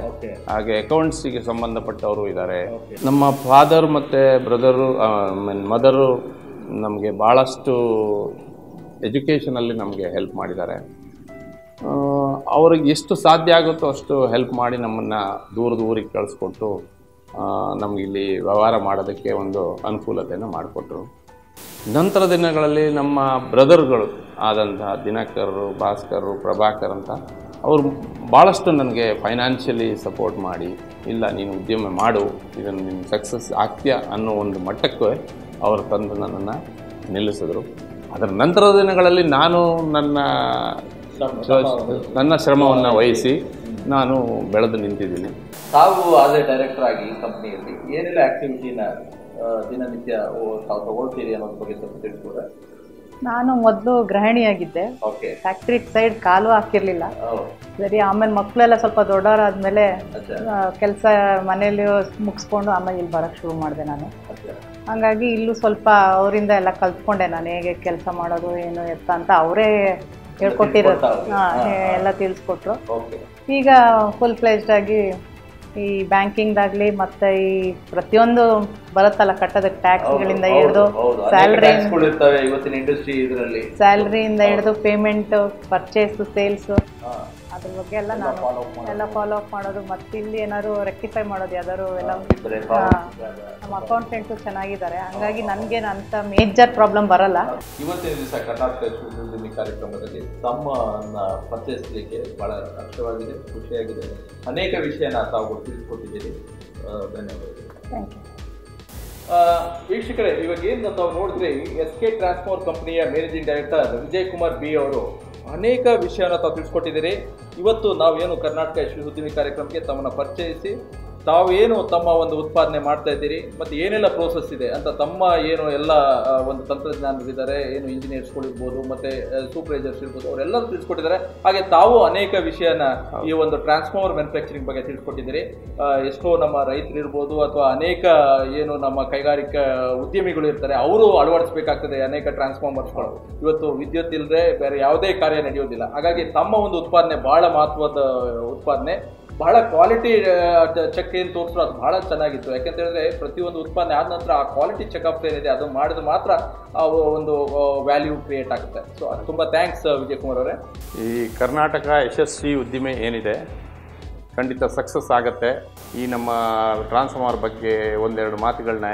ಹಾಗೆ ಅಕೌಂಟ್ಸಿಗೆ ಸಂಬಂಧಪಟ್ಟವರು ಇದ್ದಾರೆ. ನಮ್ಮ ಫಾದರ್ ಮತ್ತು ಬ್ರದರು ಮದರು ನಮಗೆ ಭಾಳಷ್ಟು ಎಜುಕೇಷನಲ್ಲಿ ನಮಗೆ ಹೆಲ್ಪ್ ಮಾಡಿದ್ದಾರೆ. ಅವ್ರಿಗೆ ಎಷ್ಟು ಸಾಧ್ಯ ಆಗುತ್ತೋ ಅಷ್ಟು ಹೆಲ್ಪ್ ಮಾಡಿ ನಮ್ಮನ್ನು ದೂರದ ಊರಿಗೆ ಕಳಿಸ್ಕೊಟ್ಟು ನಮಗಿಲ್ಲಿ ವ್ಯವಹಾರ ಮಾಡೋದಕ್ಕೆ ಒಂದು ಅನುಕೂಲತೆಯನ್ನು ಮಾಡಿಕೊಟ್ರು. ನಂತರ ದಿನಗಳಲ್ಲಿ ನಮ್ಮ ಬ್ರದರ್ಗಳು ಆದಂತಹ ದಿನಕರರು, ಭಾಸ್ಕರರು, ಪ್ರಭಾಕರ್ ಅಂತ ಅವರು ಭಾಳಷ್ಟು ನನಗೆ ಫೈನಾನ್ಷಿಯಲಿ ಸಪೋರ್ಟ್ ಮಾಡಿ, ಇಲ್ಲ ನೀನು ಉದ್ಯಮ ಮಾಡು, ಇದನ್ನು ನೀನು ಸಕ್ಸಸ್ ಆಗ್ತೀಯಾ ಅನ್ನೋ ಒಂದು ಮಟ್ಟಕ್ಕೆ ಅವರು ತಂದು ನನ್ನನ್ನು ನಿಲ್ಲಿಸಿದ್ರು. ಅದರ ನಂತರದ ದಿನಗಳಲ್ಲಿ ನಾನು ನನ್ನ ಶ್ರಮವನ್ನು ವಹಿಸಿ ನಾನು ಬೆಳೆದು ನಿಂತಿದ್ದೀನಿ. ತಾವು ಆಸ್ ಎ ಡೈರೆಕ್ಟರ್ ಆಗಿ ಕಂಪ್ನಿಯಲ್ಲಿ ಏನೆಲ್ಲ ಆಕ್ಟಿವಿಟಿನ ದಿನನಿತ್ಯ ತಾವು ತಗೊಳ್ತೀರಿ ಅನ್ನೋದ್ರ ಬಗ್ಗೆ ಸ್ವಲ್ಪ ತಿಳಿಸ್ಬೋದ? ನಾನು ಮೊದಲು ಗೃಹಿಣಿಯಾಗಿದ್ದೆ. ಫ್ಯಾಕ್ಟ್ರಿ ಸೈಡ್ ಕಾಲು ಹಾಕಿರ್ಲಿಲ್ಲ. ಸರಿ, ಆಮೇಲೆ ಮಕ್ಕಳೆಲ್ಲ ಸ್ವಲ್ಪ ದೊಡ್ಡವರಾದ್ಮೇಲೆ ಕೆಲಸ ಮನೇಲಿ ಮುಗಿಸ್ಕೊಂಡು ಆಮೇಲೆ ಇಲ್ಲಿ ಬರೋಕ್ಕೆ ಶುರು ಮಾಡಿದೆ ನಾನು. ಹಾಗಾಗಿ ಇಲ್ಲೂ ಸ್ವಲ್ಪ ಅವರಿಂದ ಎಲ್ಲ ಕಲ್ತ್ಕೊಂಡೆ ನಾನು, ಹೇಗೆ ಕೆಲಸ ಮಾಡೋದು ಏನು ಎತ್ತ ಅಂತ ಅವರೇ ಹೇಳ್ಕೊಟ್ಟಿರೋದು. ಎಲ್ಲ ತಿಳಿಸ್ಕೊಟ್ರು. ಈಗ ಫುಲ್ ಫ್ಲೆಜ್ಡ್ ಆಗಿ ಈ ಬ್ಯಾಂಕಿಂಗ್ದಾಗಲಿ ಮತ್ತು ಈ ಪ್ರತಿಯೊಂದು ಬರುತ್ತಲ್ಲ ಕಟ್ಟೋದಕ್ಕೆ, ಟ್ಯಾಕ್ಸ್ಗಳಿಂದ ಹಿಡಿದು ಸ್ಯಾಲ್ರಿಯಿಂದ ಹಿಡಿದು ಪೇಮೆಂಟು, ಪರ್ಚೇಸು, ಸೇಲ್ಸು, ಅದ್ರ ಬಗ್ಗೆ ಎಲ್ಲ ನಾನು ಎಲ್ಲ ಫಾಲೋ ಅಪ್ ಮಾಡೋದು. ಮತ್ತು ಇಲ್ಲಿ ಏನಾದ್ರು ರೆಕ್ಟಿಫೈ ಮಾಡೋದು ಯಾವ್ದಾದ್ರು ಎಲ್ಲ. ನಮ್ಮ ಅಕೌಂಟೆಂಟು ಚೆನ್ನಾಗಿದ್ದಾರೆ, ಹಾಗಾಗಿ ನನಗೇನು ಅಂಥ ಮೇಜರ್ ಪ್ರಾಬ್ಲಮ್ ಬರಲ್ಲ. ಇವತ್ತಿನ ದಿವಸ ಕರ್ನಾಟಕ ಉದ್ಯಮಿ ಕಾರ್ಯಕ್ರಮದಲ್ಲಿ ತಮ್ಮನ್ನು ಪರಿಚಯಿಸಲಿಕ್ಕೆ ಭಾಳ ಹರ್ಷವಾಗಿದೆ, ಖುಷಿಯಾಗಿದೆ. ಅನೇಕ ವಿಷಯನ ತಾವು ತಿಳಿಸ್ಕೊಟ್ಟಿದ್ದೀರಿ. ಧನ್ಯವಾದಗಳು. Thank you. ವೀಕ್ಷಕರೇ, ಇವಾಗ ಏನು ತಾವು ನೋಡಿದ್ರೆ SK ಟ್ರಾನ್ಸ್ಫಾರ್ಮರ್ ಕಂಪನಿಯ managing director Vijay Kumar B ಅವರು ಅನೇಕ ವಿಷಯನ ತಾವು ತಿಳಿಸ್ಕೊಟ್ಟಿದ್ದೀರಿ. ಇವತ್ತು ನಾವೇನು ಕರ್ನಾಟಕ ಯಶಸ್ವಿ ಉದ್ಯಮಿ ಕಾರ್ಯಕ್ರಮಕ್ಕೆ ತಮ್ಮನ್ನು ಪರಿಚಯಿಸಿ ತಾವೇನು ತಮ್ಮ ಒಂದು ಉತ್ಪಾದನೆ ಮಾಡ್ತಾ ಇದ್ದೀರಿ ಮತ್ತು ಏನೆಲ್ಲ ಪ್ರೋಸೆಸ್ ಇದೆ ಅಂತ ತಮ್ಮ ಏನು ಎಲ್ಲ ಒಂದು ತಂತ್ರಜ್ಞಾನರಿದ್ದಾರೆ, ಏನು ಇಂಜಿನಿಯರ್ಸ್ಗಳಿರ್ಬೋದು ಮತ್ತು ಸೂಪರ್ವೈಸರ್ಸ್ ಇರ್ಬೋದು, ಅವರೆಲ್ಲರೂ ತಿಳಿಸ್ಕೊಟ್ಟಿದ್ದಾರೆ. ಹಾಗೆ ತಾವು ಅನೇಕ ವಿಷಯನ ಈ ಒಂದು ಟ್ರಾನ್ಸ್ಫಾರ್ಮರ್ ಮ್ಯಾನುಫ್ಯಾಕ್ಚರಿಂಗ್ ಬಗ್ಗೆ ತಿಳಿಸ್ಕೊಟ್ಟಿದ್ದೀರಿ. ಎಷ್ಟೋ ನಮ್ಮ ರೈತರಿರ್ಬೋದು ಅಥವಾ ಅನೇಕ ಏನು ನಮ್ಮ ಕೈಗಾರಿಕಾ ಉದ್ಯಮಿಗಳು ಇರ್ತಾರೆ, ಅವರು ಅಳವಡಿಸಬೇಕಾಗ್ತದೆ ಅನೇಕ ಟ್ರಾನ್ಸ್ಫಾರ್ಮರ್ಸ್ಗಳು. ಇವತ್ತು ವಿದ್ಯುತ್ ಇಲ್ಲದೆ ಬೇರೆ ಯಾವುದೇ ಕಾರ್ಯ ನಡೆಯೋದಿಲ್ಲ. ಹಾಗಾಗಿ ತಮ್ಮ ಒಂದು ಉತ್ಪಾದನೆ ಭಾಳ ಮಹತ್ವದ ಉತ್ಪಾದನೆ, ಬಹಳ ಕ್ವಾಲಿಟಿ ಚೆಕ್ ಏನು ತೋರಿಸ್ರು ಅದು ಭಾಳ ಚೆನ್ನಾಗಿತ್ತು. ಯಾಕೆಂತ ಹೇಳಿದ್ರೆ ಪ್ರತಿಯೊಂದು ಉತ್ಪಾದನೆ ಆದ ನಂತರ ಆ ಕ್ವಾಲಿಟಿ ಚೆಕಪ್ ಏನಿದೆ ಅದು ಮಾಡಿದ್ರೆ ಮಾತ್ರ ಆ ಒಂದು ವ್ಯಾಲ್ಯೂ ಕ್ರಿಯೇಟ್ ಆಗುತ್ತೆ. ಸೊ ಅದು ತುಂಬ ಥ್ಯಾಂಕ್ಸ್ ವಿಜಯ್ ಕುಮಾರ್ ಅವರೇ. ಈ ಕರ್ನಾಟಕ ಯಶಸ್ವಿ ಉದ್ದಿಮೆ ಏನಿದೆ ಖಂಡಿತ ಸಕ್ಸಸ್ ಆಗುತ್ತೆ. ಈ ನಮ್ಮ ಟ್ರಾನ್ಸ್ಫಾರ್ಮರ್ ಬಗ್ಗೆ ಒಂದೆರಡು ಮಾತುಗಳನ್ನ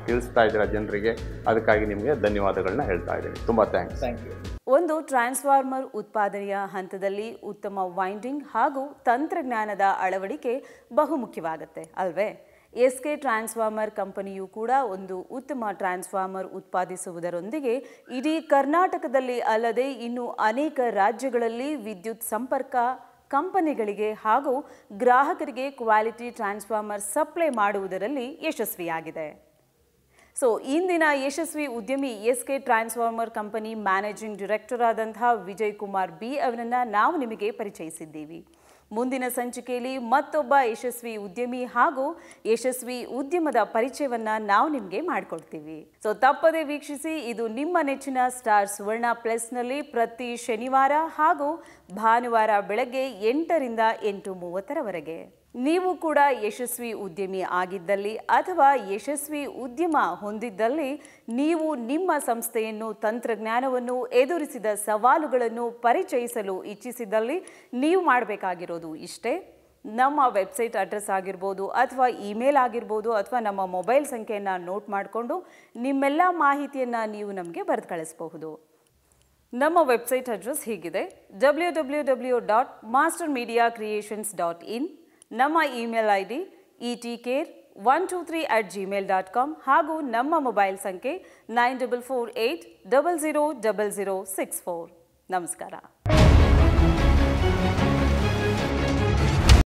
ತಿಳಿಸ್ತಾ ಇದ್ದೀರಾ ಜನರಿಗೆ, ಅದಕ್ಕಾಗಿ ನಿಮಗೆ ಧನ್ಯವಾದಗಳನ್ನ ಹೇಳ್ತಾ ಇದ್ದೀನಿ. ತುಂಬ ಥ್ಯಾಂಕ್ಸ್. Thank you. ಒಂದು ಟ್ರಾನ್ಸ್ಫಾರ್ಮರ್ ಉತ್ಪಾದನೆಯ ಹಂತದಲ್ಲಿ ಉತ್ತಮ ವೈಂಡಿಂಗ್ ಹಾಗೂ ತಂತ್ರಜ್ಞಾನದ ಅಳವಡಿಕೆ ಬಹುಮುಖ್ಯವಾಗುತ್ತೆ ಅಲ್ವೇ? SK ಟ್ರಾನ್ಸ್ಫಾರ್ಮರ್ ಕಂಪನಿಯು ಕೂಡ ಒಂದು ಉತ್ತಮ ಟ್ರಾನ್ಸ್ಫಾರ್ಮರ್ ಉತ್ಪಾದಿಸುವುದರೊಂದಿಗೆ ಇಡೀ ಕರ್ನಾಟಕದಲ್ಲಿ ಅಲ್ಲದೆ ಇನ್ನು ಅನೇಕ ರಾಜ್ಯಗಳಲ್ಲಿ ವಿದ್ಯುತ್ ಸಂಪರ್ಕ ಕಂಪನಿಗಳಿಗೆ ಹಾಗೂ ಗ್ರಾಹಕರಿಗೆ ಕ್ವಾಲಿಟಿ ಟ್ರಾನ್ಸ್ಫಾರ್ಮರ್ ಸಪ್ಲೈ ಮಾಡುವುದರಲ್ಲಿ ಯಶಸ್ವಿಯಾಗಿದೆ. ಸೊ ಇಂದಿನ ಯಶಸ್ವಿ ಉದ್ಯಮಿ SK transformer company managing director ಆದಂತಹ ವಿಜಯ್ ಕುಮಾರ್ ಬಿ ಅವರನ್ನು ನಾವು ನಿಮಗೆ ಪರಿಚಯಿಸಿದ್ದೀವಿ. ಮುಂದಿನ ಸಂಚಿಕೆಯಲ್ಲಿ ಮತ್ತೊಬ್ಬ ಯಶಸ್ವಿ ಉದ್ಯಮಿ ಹಾಗೂ ಯಶಸ್ವಿ ಉದ್ಯಮದ ಪರಿಚಯವನ್ನು ನಾವು ನಿಮಗೆ ಮಾಡಿಕೊಡ್ತೀವಿ. ಸೊ ತಪ್ಪದೇ ವೀಕ್ಷಿಸಿ. ಇದು ನಿಮ್ಮ ನೆಚ್ಚಿನ ಸ್ಟಾರ್ ಸುವರ್ಣ ಪ್ಲಸ್ನಲ್ಲಿ ಪ್ರತಿ ಶನಿವಾರ ಹಾಗೂ ಭಾನುವಾರ ಬೆಳಗ್ಗೆ 8ರಿಂದ 8:30ರವರೆಗೆ. ನೀವು ಕೂಡ ಯಶಸ್ವಿ ಉದ್ಯಮಿ ಆಗಿದ್ದಲ್ಲಿ ಅಥವಾ ಯಶಸ್ವಿ ಉದ್ಯಮ ಹೊಂದಿದ್ದಲ್ಲಿ ನೀವು ನಿಮ್ಮ ಸಂಸ್ಥೆಯನ್ನು ತಂತ್ರಜ್ಞಾನವನ್ನು ಎದುರಿಸಿದ ಸವಾಲುಗಳನ್ನು ಪರಿಚಯಿಸಲು ಇಚ್ಛಿಸಿದಲ್ಲಿ ನೀವು ಮಾಡಬೇಕಾಗಿರೋದು ಇಷ್ಟೇ. ನಮ್ಮ ವೆಬ್ಸೈಟ್ ಅಡ್ರೆಸ್ ಆಗಿರ್ಬೋದು ಅಥವಾ ಇಮೇಲ್ ಆಗಿರ್ಬೋದು ಅಥವಾ ನಮ್ಮ ಮೊಬೈಲ್ ಸಂಖ್ಯೆಯನ್ನು ನೋಟ್ ಮಾಡಿಕೊಂಡು ನಿಮ್ಮೆಲ್ಲ ಮಾಹಿತಿಯನ್ನು ನೀವು ನಮಗೆ ಬರೆದು ಕಳಿಸಬಹುದು. ನಮ್ಮ ವೆಬ್ಸೈಟ್ ಅಡ್ರೆಸ್ ಹೀಗಿದೆ: www.mastermediacreations.in. ನಮ್ಮ ಇಮೇಲ್ ID etcare123@gmail.com ಹಾಗೂ ನಮ್ಮ ಮೊಬೈಲ್ ಸಂಖ್ಯೆ 9448000064. ನಮಸ್ಕಾರ.